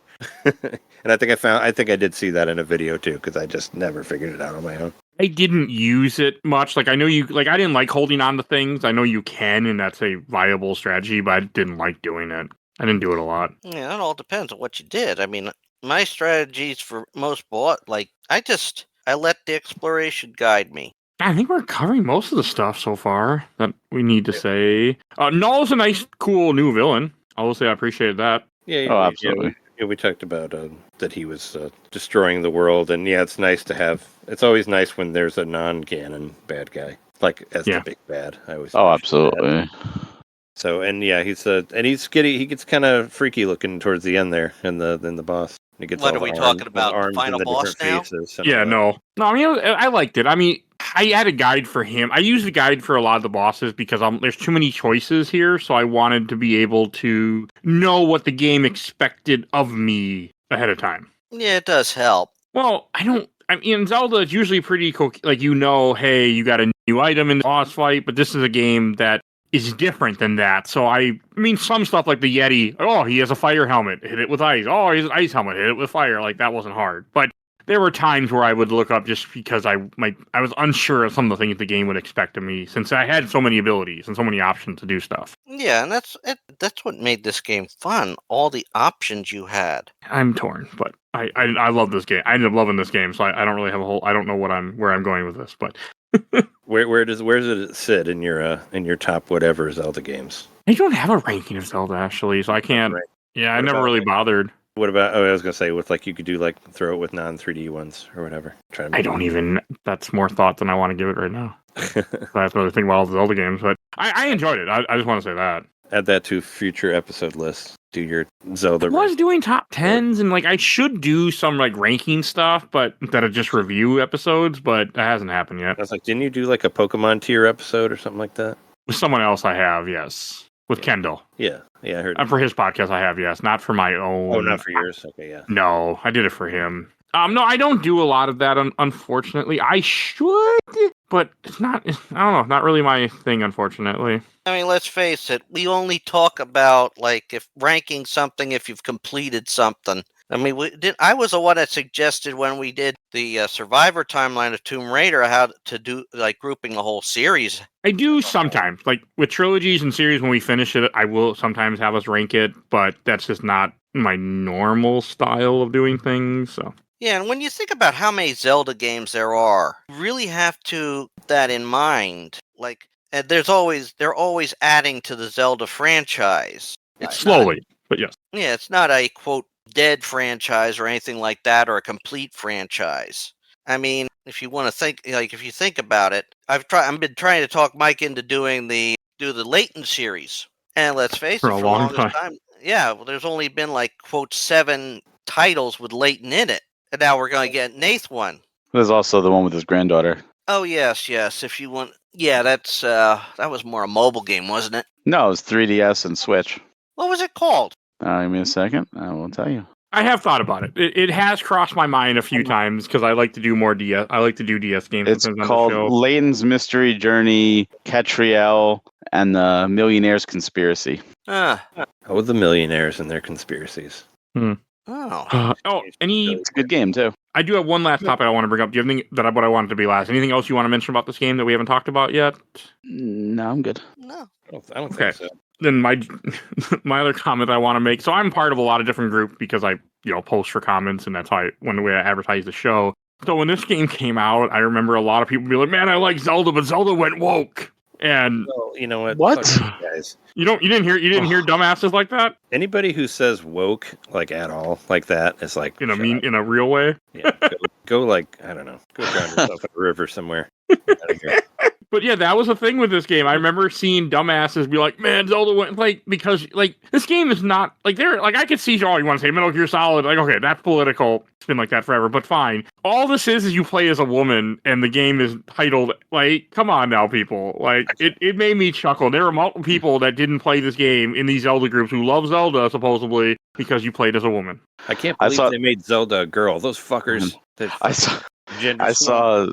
And I think I did see that in a video too, because I just never figured it out on my own. I didn't use it much. Like I know I didn't like holding on to things. I know you can, and that's a viable strategy, but I didn't like doing it. I didn't do it a lot. Yeah, it all depends on what you did. I mean, my strategies for most I let the exploration guide me. I think we're covering most of the stuff so far that we need to say. Null's a nice, cool new villain. I will say I appreciated that. Yeah, absolutely. Yeah, we talked about that he was destroying the world, and yeah, it's nice to have. It's always nice when there's a non-canon bad guy, like as the big bad. I always. Oh, absolutely. So he gets kind of freaky looking towards the end there, in the boss. He gets what are we talking about? The final boss now? Yeah, no. I mean, I liked it. I mean, I had a guide for him. I used the guide for a lot of the bosses because there's too many choices here, so I wanted to be able to know what the game expected of me ahead of time. Yeah, it does help. Well, I mean, in Zelda, it's usually pretty like, hey, you got a new item in the boss fight, but this is a game that is different than that. So I mean, some stuff like the Yeti, he has a fire helmet, hit it with ice. Oh, he has an ice helmet, hit it with fire. Like, that wasn't hard. But there were times where I would look up just because I was unsure of some of the things the game would expect of me, since I had so many abilities and so many options to do stuff. Yeah, and that's it. That's what made this game fun. All the options you had. I'm torn, but I love this game. I ended up loving this game, so I don't really have a whole. I don't know where I'm going with this, but where does it sit in your top whatever Zelda games? I don't have a ranking of Zelda actually, so I can't. Right. Yeah, I never really bothered. What about? Oh, I was gonna say with like you could do like throw it with non 3D ones or whatever. I don't even. That's more thought than I want to give it right now. I have to really think about all the Zelda games, but I enjoyed it. I just want to say that. Add that to future episode lists. Do your Zelda. I was doing top tens, and like I should do some like ranking stuff, but that are just review episodes. But that hasn't happened yet. I was like, didn't you do like a Pokemon tier episode or something like that? With someone else, I have, yes. With Kendall. Yeah, I heard. For his podcast, I have, yes. Not for my own. Oh, not for yours. Okay, yeah. No, I did it for him. No, I don't do a lot of that. Unfortunately, I should, but it's not. I don't know. Not really my thing, unfortunately. I mean, let's face it. We only talk about like if ranking something if you've completed something. I mean, I was the one that suggested when we did the Survivor timeline of Tomb Raider how to do like grouping the whole series. I do sometimes, like with trilogies and series. When we finish it, I will sometimes have us rank it, but that's just not my normal style of doing things. So. Yeah, and when you think about how many Zelda games there are, you really have to keep that in mind. Like, they're always adding to the Zelda franchise. It's slowly, but yes. Yeah, it's not a quote dead franchise or anything like that, or a complete franchise. I mean, if you want to think, like, if you think about it, I've been trying to talk Mike into do the Layton series, and let's face it, for a long time. Yeah, well, there's only been like quote 7 titles with Layton in it. And now we're going to get an 8th one. There's also the one with his granddaughter. Oh, yes. If you want... Yeah, that was more a mobile game, wasn't it? No, it was 3DS and Switch. What was it called? Give me a second. I will tell you. I have thought about it. It has crossed my mind a few times because I like to do more DS. I like to do DS games. It's called Layton's Mystery Journey, Catriel, and the Millionaire's Conspiracy. Oh, the millionaires and their conspiracies. It's a good game too. I do have one last topic I want to bring up. Do you have anything what I wanted to be last? Anything else you want to mention about this game that we haven't talked about yet? No, I'm good. No, I don't think so. Then my other comment I want to make. So I'm part of a lot of different groups because I post for comments, and that's how when we advertise the show. So when this game came out, I remember a lot of people be like, "Man, I like Zelda, but Zelda went woke." And well, you know what? What? Fuck you guys. You didn't hear dumbasses like that? Anybody who says woke like at all like that is like in a real way. Yeah, go like I don't know. Go drown yourself in a river somewhere. But yeah, that was the thing with this game. I remember seeing dumbasses be like, "Man, Zelda went because this game is not like they're like I could see all you want to say Metal Gear Solid, like okay, that's political. It's been like that forever, but fine. All this is you play as a woman, and the game is titled like, come on now, people. Like it made me chuckle. There were multiple people that didn't play this game in these Zelda groups who love Zelda supposedly because you played as a woman. I can't believe they made Zelda a girl. Those fuckers. I saw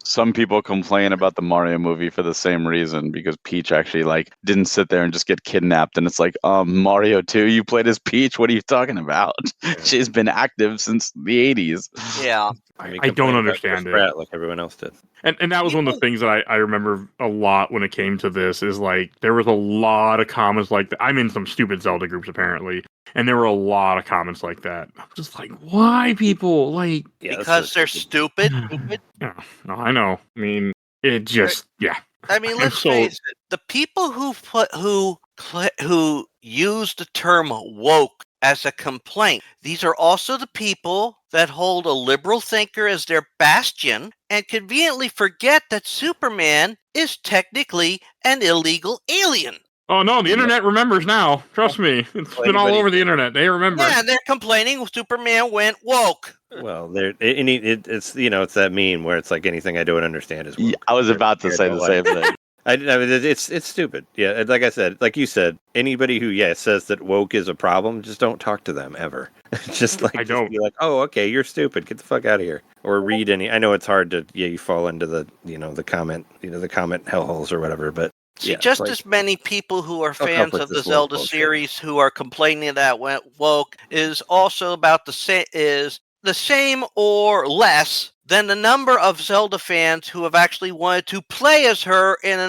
some people complain about the Mario movie for the same reason because Peach actually didn't sit there and just get kidnapped, and it's like Mario 2 you played as Peach, what are you talking about? Yeah. She's been active since the 80s. Yeah. I don't understand it like everyone else did. And that was one of the things that I remember a lot when it came to this is there was a lot of comments like that. I'm in some stupid Zelda groups apparently, and there were a lot of comments like that. I'm just like, why people because they're stupid? Yeah, no, I know. I mean, it just I mean, let's face it. The people who use the term woke as a complaint, these are also the people that hold a liberal thinker as their bastion and conveniently forget that Superman is technically an illegal alien. Oh no, the internet remembers now. Trust me, it's been all over the internet. They remember. Yeah, they're complaining Superman went woke. Well, it's it's that meme where it's like anything I don't understand is woke. Yeah, I was about to say the same thing. I mean, it's stupid. Yeah, like I said, like you said, anybody who says that woke is a problem, just don't talk to them ever. Just be like, oh, okay, you're stupid. Get the fuck out of here. Or read any. I know it's hard to you fall into the the comment hellholes or whatever, but. See, as many people who are fans of the Zelda series who are complaining that went woke is also about the same or less than the number of Zelda fans who have actually wanted to play as her in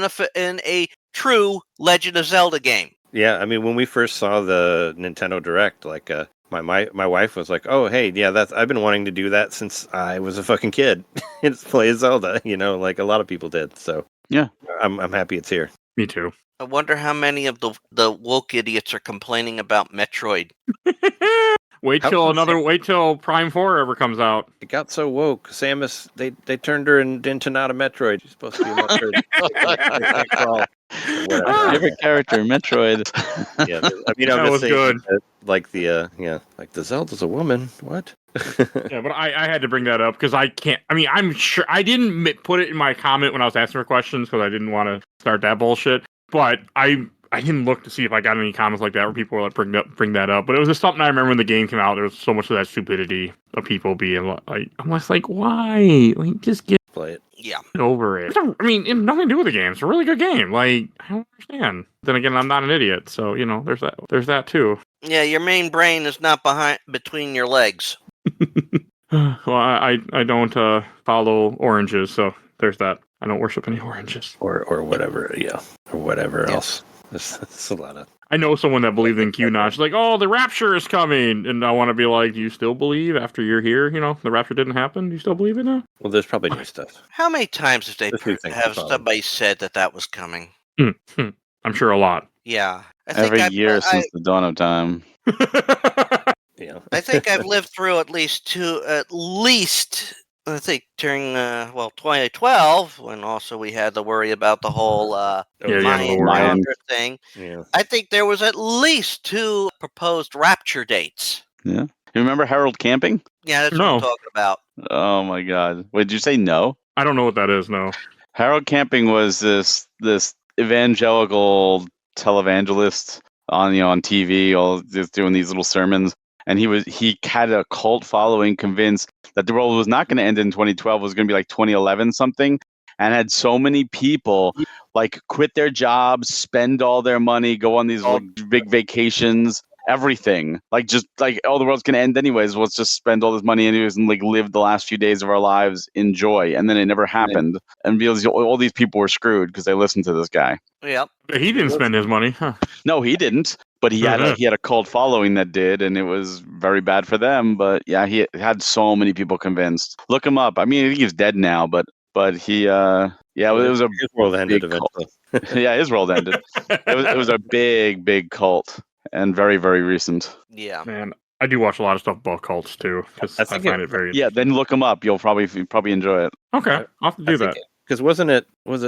a true Legend of Zelda game. Yeah, I mean, when we first saw the Nintendo Direct, like, my wife was like, "Oh, hey, yeah, I've been wanting to do that since I was a fucking kid. It's play Zelda, like a lot of people did." So yeah, I'm happy it's here. Me too. I wonder how many of the woke idiots are complaining about Metroid. Wait till Prime 4 ever comes out. It got so woke. Samus, they turned her into not a Metroid. She's supposed to be a Metroid. Favorite character, Metroid. Yeah, I mean, that was good. Like the Zelda's a woman. What? Yeah, but I had to bring that up because I can't. I mean, I'm sure I didn't put it in my comment when I was asking for questions because I didn't want to start that bullshit. But I didn't look to see if I got any comments like that where people were like bring that up. But it was just something I remember when the game came out. There was so much of that stupidity of people being like, I'm just like, why? Like, just get Play it. Yeah. over it. I mean, it has nothing to do with the game. It's a really good game. Like, I don't understand. Then again, I'm not an idiot, so there's that too. Yeah, your main brain is not between your legs. Well, I don't follow oranges, so there's that. I don't worship any oranges. Or whatever, or whatever else. It's a lot of. I know someone that believed in QAnon. She's like, "Oh, the rapture is coming," and I want to be like, "Do you still believe after you're here? The rapture didn't happen. Do you still believe it now?" Well, there's probably new stuff. How many times have somebody said that was coming? I'm sure a lot. Yeah, Every year since the dawn of time. Yeah, I think I've lived through at least I think during 2012, when also we had to worry about the whole Mayan thing. Yeah. I think there was at least 2 proposed rapture dates. Yeah. You remember Harold Camping? Yeah, that's what I'm talking about. Oh my God! Wait, did you say no? I don't know what that is. No. Harold Camping was this evangelical televangelist on TV, all just doing these little sermons. And he had a cult following, convinced that the world was not going to end in 2012, it was going to be like 2011 something, and had so many people like quit their jobs, spend all their money, go on these big vacations, everything. Like just like, oh, the world's going to end anyways. Let's just spend all this money anyways and like live the last few days of our lives in joy. And then it never happened. And because all these people were screwed because they listened to this guy. Yep. He didn't spend his money. Huh. No, he didn't. But he had a cult following that did, and it was very bad for them. But yeah, he had so many people convinced. Look him up. I mean, I think he's dead now, but he it was a his world ended eventually. Yeah, his world ended. It was a big cult and very, very recent. Yeah, man, I do watch a lot of stuff about cults too because I find it very. Yeah, then look him up. You'll probably enjoy it. Okay, I'll have to do that. Because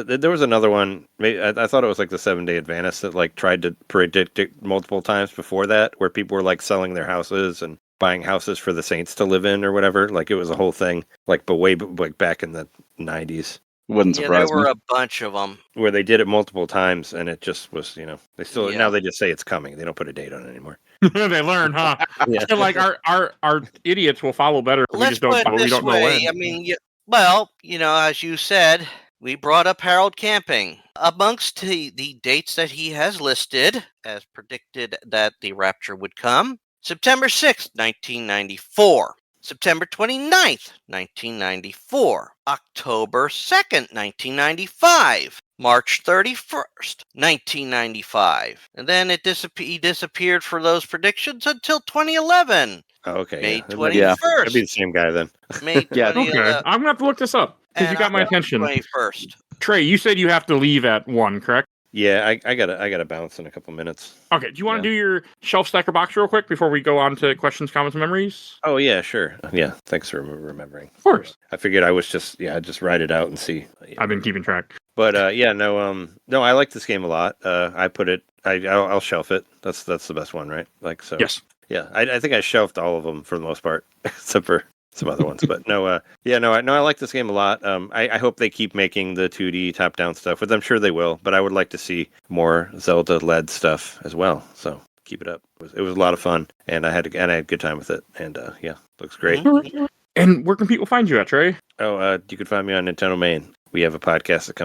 there was another one, I thought it was like the 7-Day Adventist that like tried to predict it multiple times before that, where people were like selling their houses and buying houses for the saints to live in or whatever. Like it was a whole thing, like but way like back in the 90s. Wouldn't surprise me. There were a bunch of them where they did it multiple times, and it just was, they still now they just say it's coming. They don't put a date on it anymore. They learn, huh? Yeah. Like our idiots will follow better. Let's put it this way. I mean, as you said, we brought up Harold Camping. Amongst the dates that he has listed, as predicted that the rapture would come, September 6th, 1994. September 29th, 1994. October 2nd, 1995. March 31st, 1995. And then he disappeared for those predictions until 2011. Oh, okay. May 21st. Yeah. That'd be the same guy then. May 20th. Okay. I'm going to have to look this up because you got my attention. 21st. Trey, you said you have to leave at 1, correct? Yeah, I gotta bounce in a couple minutes. Okay, do you want to do your shelf stacker box real quick before we go on to questions, comments, and memories? Oh yeah, sure. Yeah, thanks for remembering. Of course. I figured I was just write it out and see. Yeah. I've been keeping track. But no, I like this game a lot. I'll shelf it. That's the best one, right? Like so. Yes. Yeah, I think I shelved all of them for the most part, except for some other ones. But I like this game a lot. I hope they keep making the 2D top-down stuff, which I'm sure they will. But I would like to see more Zelda-led stuff as well. So keep it up. It was a lot of fun, and I had a good time with it. And looks great. Mm-hmm. And where can people find you at, Trey? Oh, you can find me on Nintendo Main. We have a podcast that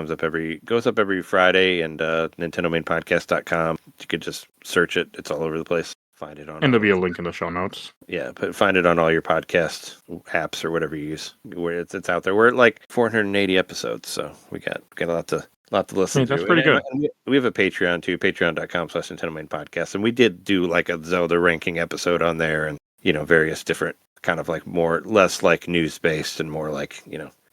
goes up every Friday, and NintendoMainPodcast.com. You could just search it. It's all over the place. find it on. And there'll be a link in the show notes. Yeah, but find it on all your podcast apps or whatever you use. Where it's out there. We're at like 480 episodes, so we got a lot to listen to. That's pretty good. And we have a Patreon too, patreon.com/Nintendo Podcast, and we did do like a Zelda ranking episode on there, and various different kind of like less like news based and more like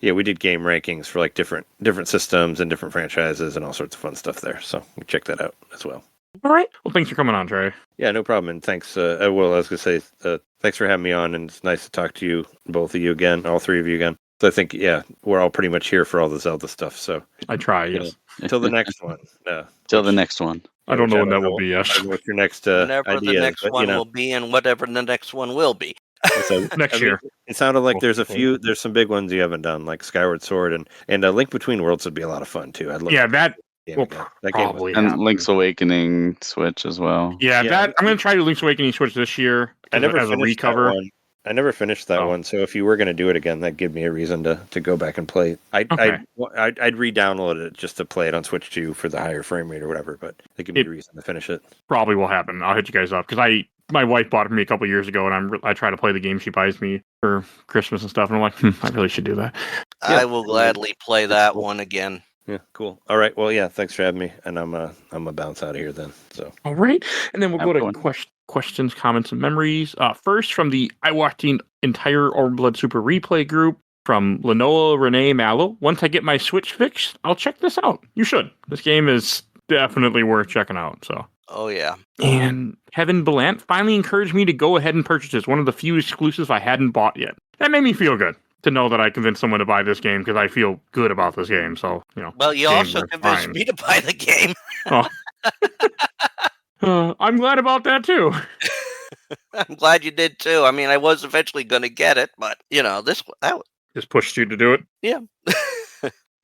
we did game rankings for like different systems and different franchises and all sorts of fun stuff there. So check that out as well. All right. Well, thanks for coming on, Trey. Yeah, no problem. And thanks. I was going to say, thanks for having me on. And it's nice to talk to you, both of you again, all three of you again. So I think, we're all pretty much here for all the Zelda stuff. So I try, yes. Until the next one. Till the next one. I don't know when that will be, yes. I don't know what your next whenever idea the next is, one will be and whatever the next one will be. So, next year. It sounded like there's some big ones you haven't done, like Skyward Sword and A Link Between Worlds would be a lot of fun too. I'd love that game will again. That game was probably And Link's Awakening Switch as well. Yeah, I'm going to try to Link's Awakening Switch this year I never as a finished recover. that one. I never finished that one, so if you were going to do it again, that'd give me a reason to go back and play. I'd re-download it just to play it on Switch 2 for the higher frame rate or whatever, but it give me a reason to finish it. Probably will happen. I'll hit you guys up because my wife bought it for me a couple years ago, and I try to play the game she buys me for Christmas and stuff, and I'm like, I really should do that. I will gladly play that one again. Yeah, cool. All right. Well, yeah. Thanks for having me, and I'm a bounce out of here then. So. All right, and then we'll go to questions, comments, and memories. First, from the I watched the entire Orblood Super Replay group from Lenoa Renee Mallow. Once I get my Switch fixed, I'll check this out. You should. This game is definitely worth checking out. So. Oh yeah. And Kevin Belant finally encouraged me to go ahead and purchase this. One of the few exclusives I hadn't bought yet. That made me feel good to know that I convinced someone to buy this game because I feel good about this game. So, Well, you also convinced me to buy the game. I'm glad about that too. I'm glad you did too. I mean, I was eventually going to get it, but that just pushed you to do it. Yeah.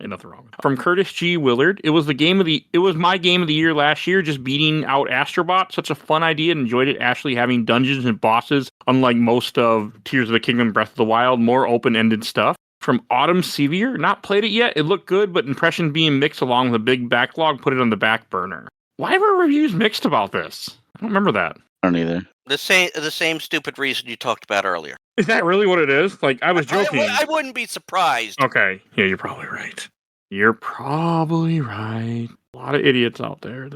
Ain't nothing wrong with it. From Curtis G. Willard, it was my game of the year last year, just beating out Astrobot. Such a fun idea, and enjoyed it actually having dungeons and bosses, unlike most of Tears of the Kingdom, Breath of the Wild, more open-ended stuff. From Autumn Sevier, not played it yet. It looked good, but impression being mixed along with a big backlog put it on the back burner. Why were reviews mixed about this? I don't remember that. I don't either. The same stupid reason you talked about earlier. Is that really what it is? Like, I was joking. I wouldn't be surprised. Okay. Yeah, you're probably right. You're probably right. A lot of idiots out there.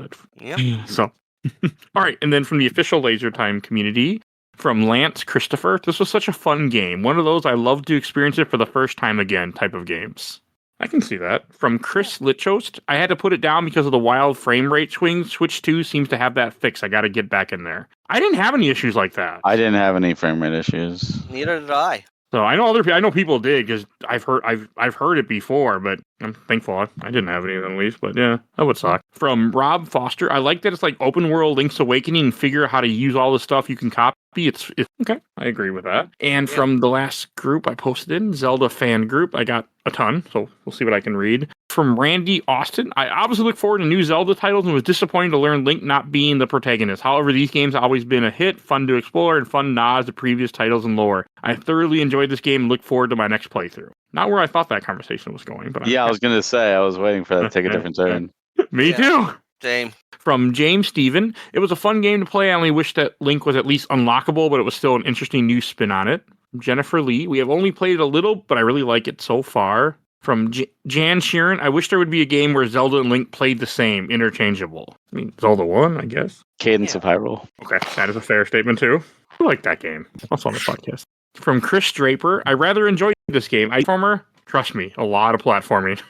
So, all right. And then from the official Laser Time community, from Lance Christopher, this was such a fun game. One of those I love to experience it for the first time again type of games. I can see that. From Chris Litchost, I had to put it down because of the wild frame rate swings. Switch 2 seems to have that fix. I got to get back in there. I didn't have any issues like that. I didn't have any frame rate issues. Neither did I. So I know people did because I've heard it before, but I'm thankful I didn't have any at least. But yeah, that would suck. From Rob Foster, I like that it's like open world Link's Awakening and figure out how to use all the stuff you can copy. It's okay. I agree with that. And from the last group I posted in, Zelda fan group, I got a ton, so we'll see what I can read. From Randy Austin, I obviously look forward to new Zelda titles and was disappointed to learn Link not being the protagonist. However, these games have always been a hit, fun to explore, and fun nods to previous titles and lore. I thoroughly enjoyed this game and look forward to my next playthrough. Not where I thought that conversation was going, but I was going to say, I was waiting for that to take a different turn. Me too. Same. From James Steven, it was a fun game to play. I only wish that Link was at least unlockable, but it was still an interesting new spin on it. Jennifer Lee, we have only played it a little, but I really like it so far. From Jan Sheeran, I wish there would be a game where Zelda and Link played the same, interchangeable. I mean, Zelda 1, I guess. Cadence of Hyrule. Okay, that is a fair statement too. I like that game. Also on the podcast. From Chris Draper, I rather enjoyed this game. Platformer, trust me, a lot of platforming.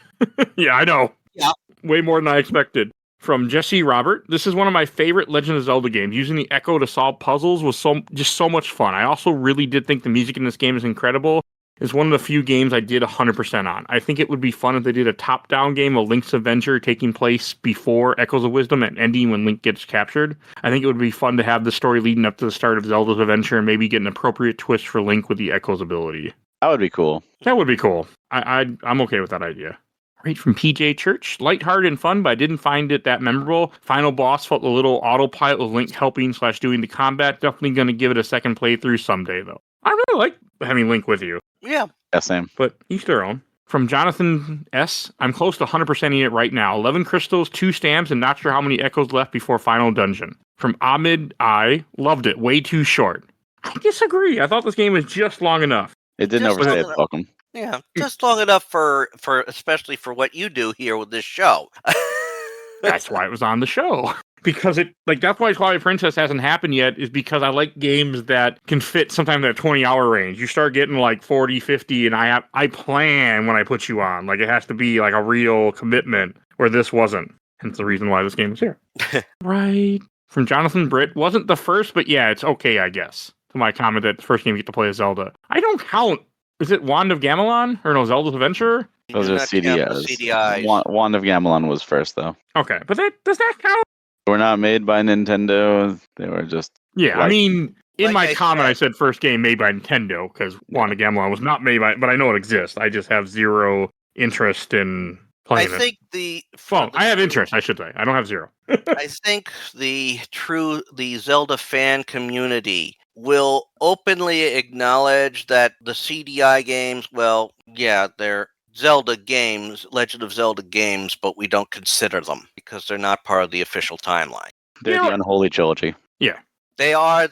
Yeah, I know. Yeah. Way more than I expected. From Jesse Robert, this is one of my favorite Legend of Zelda games. Using the Echo to solve puzzles was so much fun. I also really did think the music in this game is incredible. It's one of the few games I did 100% on. I think it would be fun if they did a top-down game of Link's Adventure taking place before Echoes of Wisdom and ending when Link gets captured. I think it would be fun to have the story leading up to the start of Zelda's adventure and maybe get an appropriate twist for Link with the Echoes ability. That would be cool. That would be cool. I'm okay with that idea. Right from PJ Church, lighthearted and fun, but I didn't find it that memorable. Final boss felt a little autopilot with Link helping / doing the combat. Definitely going to give it a second playthrough someday, though. I really like having Link with you. Yeah. Yeah, same. But each their own. From Jonathan S. I'm close to 100%ing it right now. 11 crystals, 2 stamps, and not sure how many echoes left before final dungeon. From Ahmed I. Loved it. Way too short. I disagree. I thought this game was just long enough. It didn't Just overstay long its welcome. Yeah, just long enough for especially for what you do here with this show. That's why it was on the show. Because that's why Twilight Princess hasn't happened yet, is because I like games that can fit sometimes in that 20-hour range. You start getting like 40, 50, and I plan when I put you on. Like, it has to be like a real commitment, where this wasn't. Hence the reason why this game is here. Right. From Jonathan Britt, wasn't the first, but yeah, it's okay, I guess. To my comment that the first game you get to play as Zelda. I don't count. Is it Wand of Gamelon? Or no, Zelda's Adventure? Those are CDIs. Wand of Gamelon was first, though. Okay, but does that count? They were not made by Nintendo. They were just... Yeah, I mean, in my comment, said, I said first game made by Nintendo, because Wand of Gamelon was not made by... But I know it exists. I just have zero interest in playing it. I think I have interest, I should say. I don't have zero. I think the Zelda fan community will openly acknowledge that the CDI games, well, yeah, they're Zelda games, Legend of Zelda games, but we don't consider them because they're not part of the official timeline. They're the unholy trilogy. Yeah. They are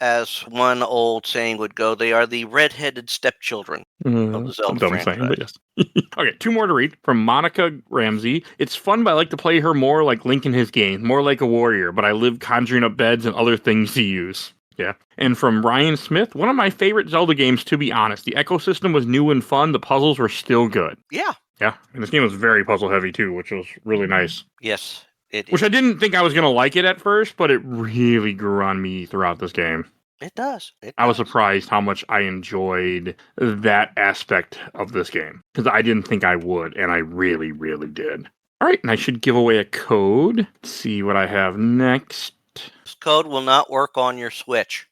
as one old saying would go, they are the redheaded stepchildren of the Zelda franchise. Saying, but yes. Okay, 2 more to read. From Monica Ramsey. It's fun, but I like to play her more like Link in his game, more like a warrior, but I live conjuring up beds and other things to use. Yeah. And from Ryan Smith, one of my favorite Zelda games, to be honest. The ecosystem was new and fun. The puzzles were still good. Yeah. Yeah. And this game was very puzzle heavy, too, which was really nice. Yes. Which I didn't think I was going to like it at first, but it really grew on me throughout this game. It does. I was surprised how much I enjoyed that aspect of this game. Because I didn't think I would, and I really, really did. All right, and I should give away a code. Let's see what I have next. This code will not work on your Switch.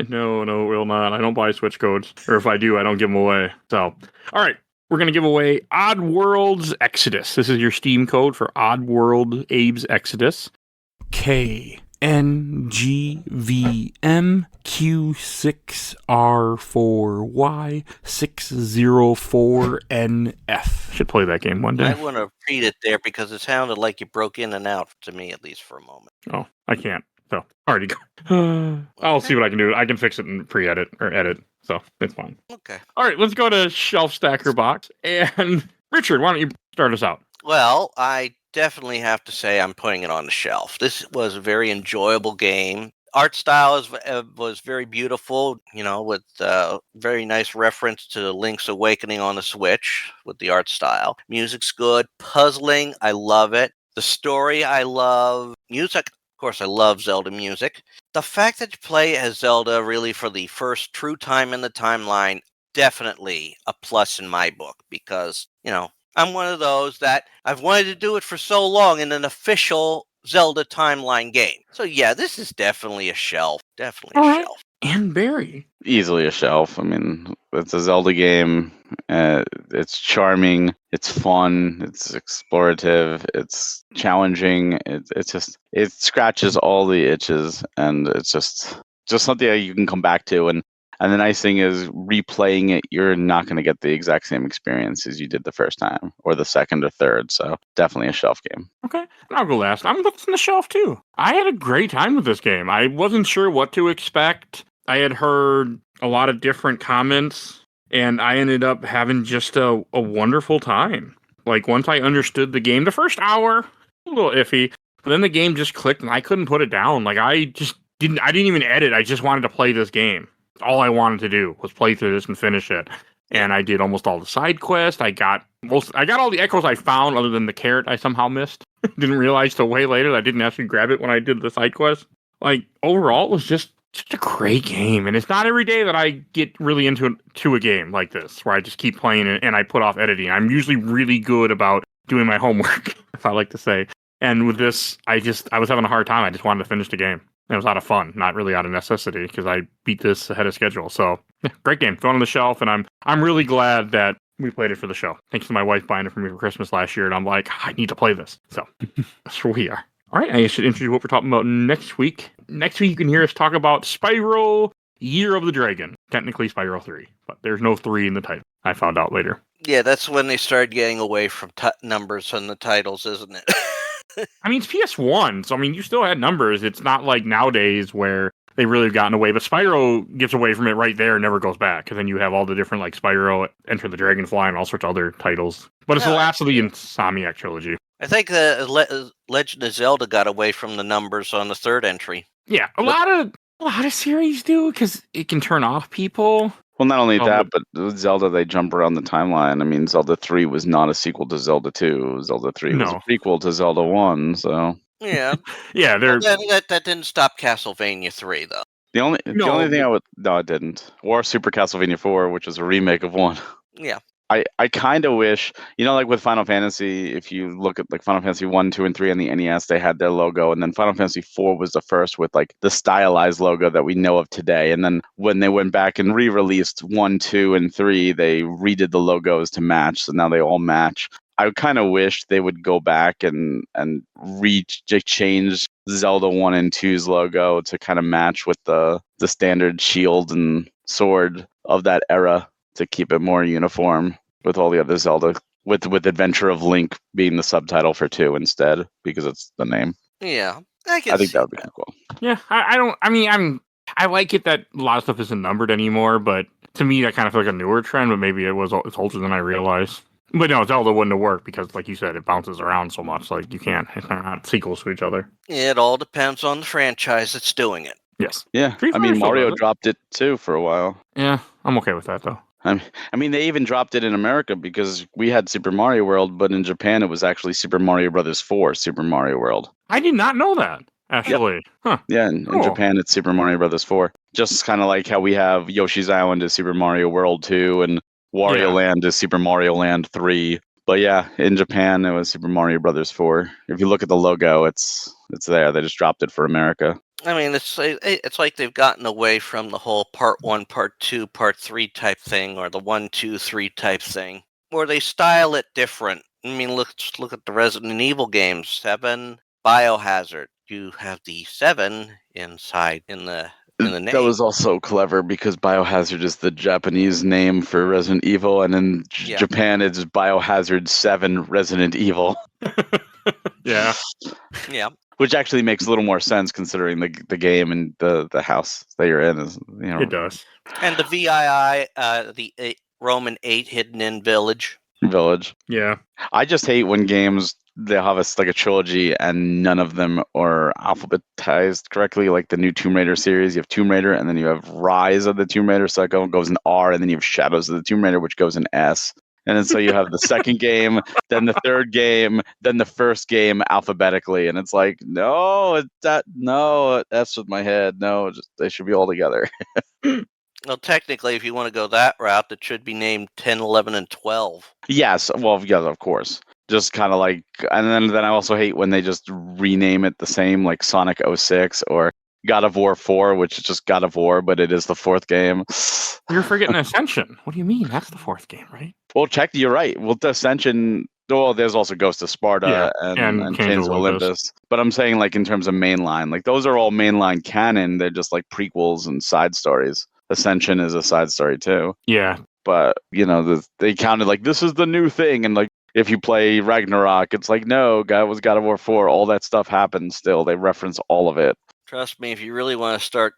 No, it will not. I don't buy Switch codes. Or if I do, I don't give them away. So, all right. We're going to give away Odd World's Exodus. This is your Steam code for Odd World Abe's Exodus. KNGVMQ6R4Y604NF. Should play that game one day. I want to read it there because it sounded like you broke in and out to me, at least for a moment. Oh, I can't. So, already go. I'll see what I can do. I can fix it in pre-edit or edit. So, it's fine. Okay. All right, let's go to Shelf Stacker Box. And Richard, why don't you start us out? Well, I definitely have to say I'm putting it on the shelf. This was a very enjoyable game. Art style was very beautiful, with very nice reference to Link's Awakening on the Switch with the art style. Music's good. Puzzling, I love it. The story, I love. Music, of course, I love Zelda music. The fact that you play as Zelda really for the first true time in the timeline, definitely a plus in my book because, I'm one of those that I've wanted to do it for so long in an official Zelda timeline game. So yeah, this is definitely a shelf. Definitely a shelf. And Barry. Easily a shelf. I mean, it's a Zelda game. It's charming. It's fun. It's explorative. It's challenging. It scratches all the itches, and it's just something that you can come back to. And the nice thing is, replaying it, you're not going to get the exact same experience as you did the first time, or the second or third. So definitely a shelf game. Okay, I'll go last. I'm looking on the shelf too. I had a great time with this game. I wasn't sure what to expect. I had heard a lot of different comments, and I ended up having just a wonderful time. Like, once I understood the game, the first hour, a little iffy, but then the game just clicked, and I couldn't put it down. Like, I didn't even edit. I just wanted to play this game. All I wanted to do was play through this and finish it. And I did almost all the side quests. I got all the echoes I found, other than the carrot I somehow missed. Didn't realize till way later that I didn't actually grab it when I did the side quest. Like, overall, it was just a great game. And it's not every day that I get really into a game like this, where I just keep playing it and I put off editing. I'm usually really good about doing my homework, if I like to say. And with this, I was having a hard time. I just wanted to finish the game. It was out of fun, not really out of necessity, because I beat this ahead of schedule. So, yeah, great game. Thrown on the shelf, and I'm really glad that we played it for the show. Thanks to my wife buying it for me for Christmas last year, and I'm like, I need to play this. So, that's where we are. All right, I should introduce what we're talking about next week. Next week, you can hear us talk about Spyro Year of the Dragon. Technically, Spyro 3, but there's no 3 in the title. I found out later. Yeah, that's when they started getting away from numbers on the titles, isn't it? I mean, it's PS1, so I mean, you still had numbers. It's not like nowadays where they really have gotten away. But Spyro gets away from it right there and never goes back. Because then you have all the different, like, Spyro, Enter the Dragonfly, and all sorts of other titles. But it's the last of the Insomniac trilogy. I think the Legend of Zelda got away from the numbers on the third entry. Yeah, a lot of series do, because it can turn off people. Well, not only that, but with Zelda, they jump around the timeline. I mean, Zelda 3 was not a sequel to Zelda 2. Zelda 3 was a prequel to Zelda 1, so... Yeah. Yeah, that didn't stop Castlevania 3, though. The only thing I would... No, it didn't. Or Super Castlevania 4, which was a remake of 1. Yeah. I kind of wish, like with Final Fantasy, if you look at like Final Fantasy 1, 2, and 3 on the NES, they had their logo. And then Final Fantasy 4 was the first with like the stylized logo that we know of today. And then when they went back and re-released 1, 2, and 3, they redid the logos to match. So now they all match. I kind of wish they would go back and change Zelda 1 and 2's logo to kind of match with the standard shield and sword of that era to keep it more uniform with all the other Zelda, with Adventure of Link being the subtitle for 2 instead, because it's the name. Yeah, I think that would be cool. Yeah, I like it that a lot of stuff isn't numbered anymore, but to me that kind of feels like a newer trend, but maybe it's older than I realized. But no, Zelda wouldn't have worked because, like you said, it bounces around so much. Like, you can't, they're not sequels to each other. It all depends on the franchise that's doing it. Yes. Yeah, I mean, Mario dropped it too for a while. Yeah, I'm okay with that, though. I mean, they even dropped it in America because we had Super Mario World, but in Japan it was actually Super Mario Brothers 4 Super Mario World. I did not know that, actually. Yep. Huh. Yeah, in Japan it's Super Mario Brothers 4. Just kind of like how we have Yoshi's Island is Super Mario World 2 and Wario Land is Super Mario Land 3. But yeah, in Japan it was Super Mario Brothers 4. If you look at the logo, it's there. They just dropped it for America. I mean, it's like they've gotten away from the whole part 1, part 2, part 3 type thing, or the 1, 2, 3 type thing, where they style it different. I mean, look at the Resident Evil games. 7, Biohazard. You have the 7 inside in the name. That was also clever because Biohazard is the Japanese name for Resident Evil, and in Japan it's Biohazard 7 Resident Evil. Yeah. Yeah. Which actually makes a little more sense considering the game and the house that you're in is, It does. And the VII, the Roman 8 hidden in Village. Yeah. I just hate when games, they have a trilogy and none of them are alphabetized correctly. Like the new Tomb Raider series, you have Tomb Raider and then you have Rise of the Tomb Raider, so it goes in R, and then you have Shadows of the Tomb Raider, which goes in S. And then so you have the second game, then the third game, then the first game alphabetically. And it's like, no, that's with my head. No, they should be all together. Well, technically, if you want to go that route, it should be named 10, 11, and 12. Yes, well, yes, of course. Just kind of like, and then I also hate when they just rename it the same, like Sonic 06 or God of War 4, which is just God of War, but it is the fourth game. You're forgetting Ascension. What do you mean? That's the fourth game, right? Well, you're right. Well, the Ascension, there's also Ghost of Sparta and Chains of Olympus. But I'm saying, like, in terms of mainline, like, those are all mainline canon. They're just like prequels and side stories. Ascension is a side story, too. Yeah. But, they counted, like, this is the new thing. And, like, if you play Ragnarok, it's like, no, God was God of War 4. All that stuff happens still. They reference all of it. Trust me, if you really want to start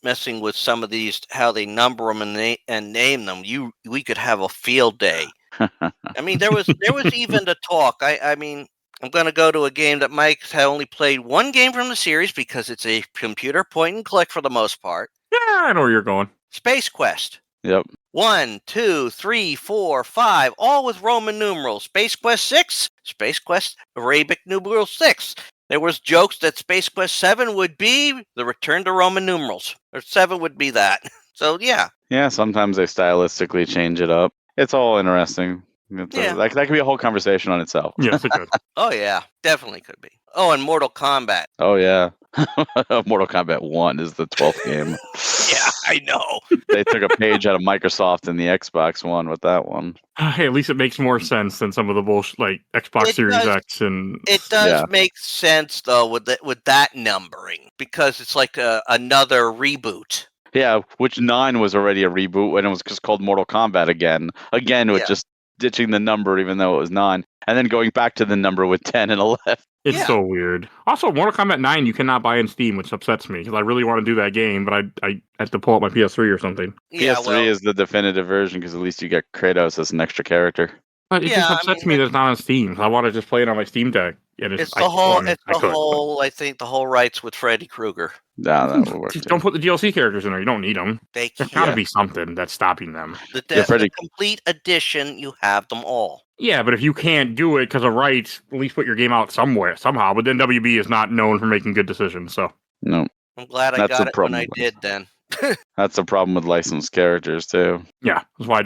messing with some of these, how they number them and name them, we could have a field day. I mean, there was even the talk. I mean, I'm going to go to a game that Mike had only played one game from the series because it's a computer point and click for the most part. Yeah, I know where you're going. Space Quest. Yep. 1, 2, 3, 4, 5, all with Roman numerals. Space Quest 6, Space Quest Arabic numeral 6. There was jokes that Space Quest 7 would be the return to Roman numerals. Or 7 would be that. So, yeah. Yeah, sometimes they stylistically change it up. It's all interesting. That could be a whole conversation on itself. Yes, it could. Oh, yeah. Definitely could be. Oh, and Mortal Kombat. Oh, yeah. Mortal Kombat 1 is the 12th game. Yeah, I know. They took a page out of Microsoft and the Xbox One with that one. Hey, at least it makes more sense than some of the bullshit, like Xbox Series X and... It does make sense, though, with that numbering, because it's like another reboot. Yeah, which 9 was already a reboot when it was just called Mortal Kombat again. Again, with just ditching the number even though it was 9. And then going back to the number with 10 and 11. It's so weird. Also, Mortal Kombat 9 you cannot buy in Steam, which upsets me because I really want to do that game, but I have to pull up my PS3 or something. PS3 is the definitive version because at least you get Kratos as an extra character. But it just upsets me that it's not on Steam. I want to just play it on my Steam Deck. It's the whole rights with Freddy Krueger. No, that would work. Just don't put the DLC characters in there. You don't need them. There's got to be something that's stopping them. The complete edition, you have them all. Yeah, but if you can't do it because of rights, at least put your game out somehow. But then WB is not known for making good decisions, so. No. I'm glad I got it when I did then. That's the problem with licensed characters, too. Yeah, that's why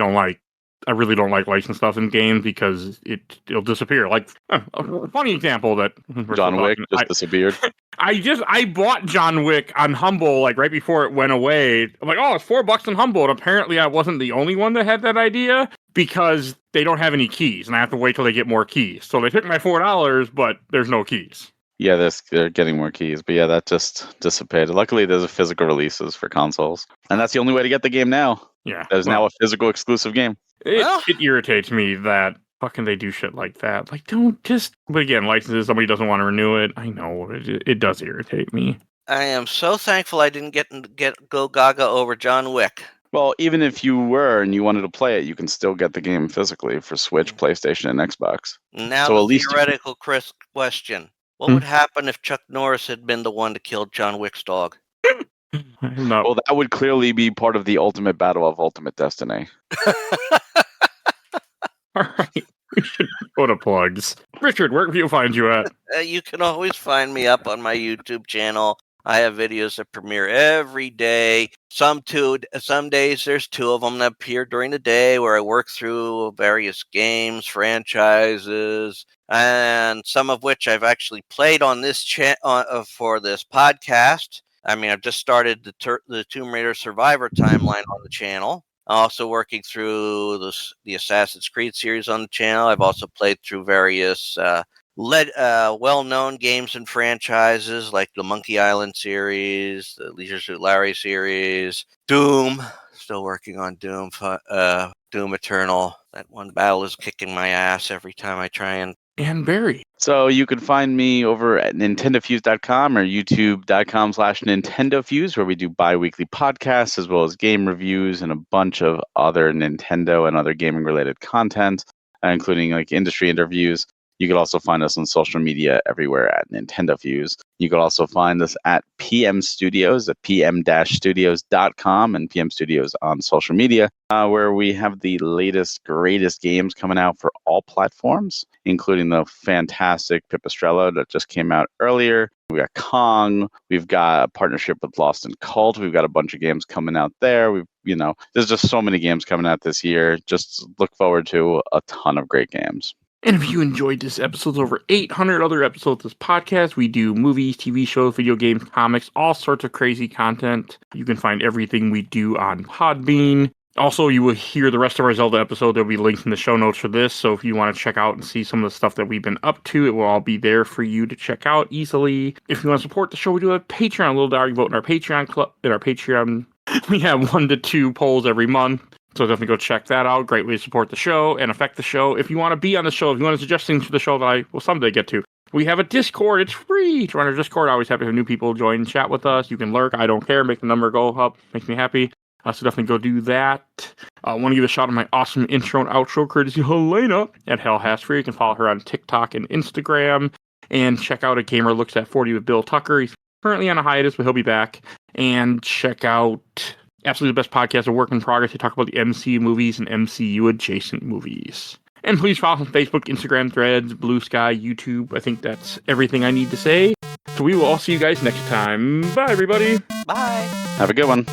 I really don't like licensed stuff in games because it'll disappear. Like a funny example that John Wick just disappeared. I bought John Wick on Humble like right before it went away. I'm like, oh, it's $4 on Humble, and apparently I wasn't the only one that had that idea because they don't have any keys, and I have to wait till they get more keys. So they took my $4, but there's no keys. Yeah, they're getting more keys, but yeah, that just dissipated. Luckily, there's a physical releases for consoles, and that's the only way to get the game now. Yeah, there's now a physical exclusive game. It irritates me that fucking they do shit like that. Like, don't just. But again, licenses, somebody doesn't want to renew it. I know it does irritate me. I am so thankful I didn't go gaga over John Wick. Well, even if you were and you wanted to play it, you can still get the game physically for Switch, PlayStation, and Xbox. Now, so the theoretical question: what would happen if Chuck Norris had been the one to kill John Wick's dog? No. Well, that would clearly be part of the ultimate battle of Ultimate Destiny. All right. We should go to plugs. Richard, where can people find you at? You can always find me up on my YouTube channel. I have videos that premiere every day. Some days there's 2 of them that appear during the day where I work through various games, franchises, and some of which I've actually played on this for this podcast. I mean, I've just started the Tomb Raider Survivor timeline on the channel. Also working through the Assassin's Creed series on the channel. I've also played through various well-known games and franchises like the Monkey Island series, the Leisure Suit Larry series, Doom. Still working on Doom. Doom Eternal. That one battle is kicking my ass every time I try and. And Barry. So you can find me over at nintendofuse.com or youtube.com/nintendofuse, where we do bi-weekly podcasts as well as game reviews and a bunch of other Nintendo and other gaming related content, including like industry interviews. You can also find us on social media everywhere at Nintendo Fuse. You can also find us at PM Studios at pm-studios.com and PM Studios on social media, where we have the latest, greatest games coming out for all platforms, including the fantastic Pipistrello that just came out earlier. We got Kong. We've got a partnership with Lost and Cult. We've got a bunch of games coming out there. There's just so many games coming out this year. Just look forward to a ton of great games. And if you enjoyed this episode, over 800 other episodes of this podcast. We do movies, TV shows, video games, comics, all sorts of crazy content. You can find everything we do on Podbean. Also, you will hear the rest of our Zelda episode. There'll be links in the show notes for this. So if you want to check out and see some of the stuff that we've been up to, it will all be there for you to check out easily. If you want to support the show, we do have Patreon, a little diary vote in our Patreon club. In our Patreon, we have 1 to 2 polls every month. So definitely go check that out. Great way to support the show and affect the show. If you want to be on the show, if you want to suggest things for the show that I will someday get to, we have a Discord. It's free. Join our Discord. I always happy to have new people join and chat with us. You can lurk. I don't care. Make the number go up. Makes me happy. So definitely go do that. I want to give a shout out to my awesome intro and outro courtesy Helena at Hell Has Free. You can follow her on TikTok and Instagram. And check out A Gamer Looks at 40 with Bill Tucker. He's currently on a hiatus, but he'll be back. And check out absolutely the best podcast, A Work in Progress. They talk about the MCU movies and MCU adjacent movies. And please follow us on Facebook, Instagram, Threads, Blue Sky, YouTube. I think that's everything I need to say. So we will all see you guys next time. Bye, everybody. Bye. Have a good one.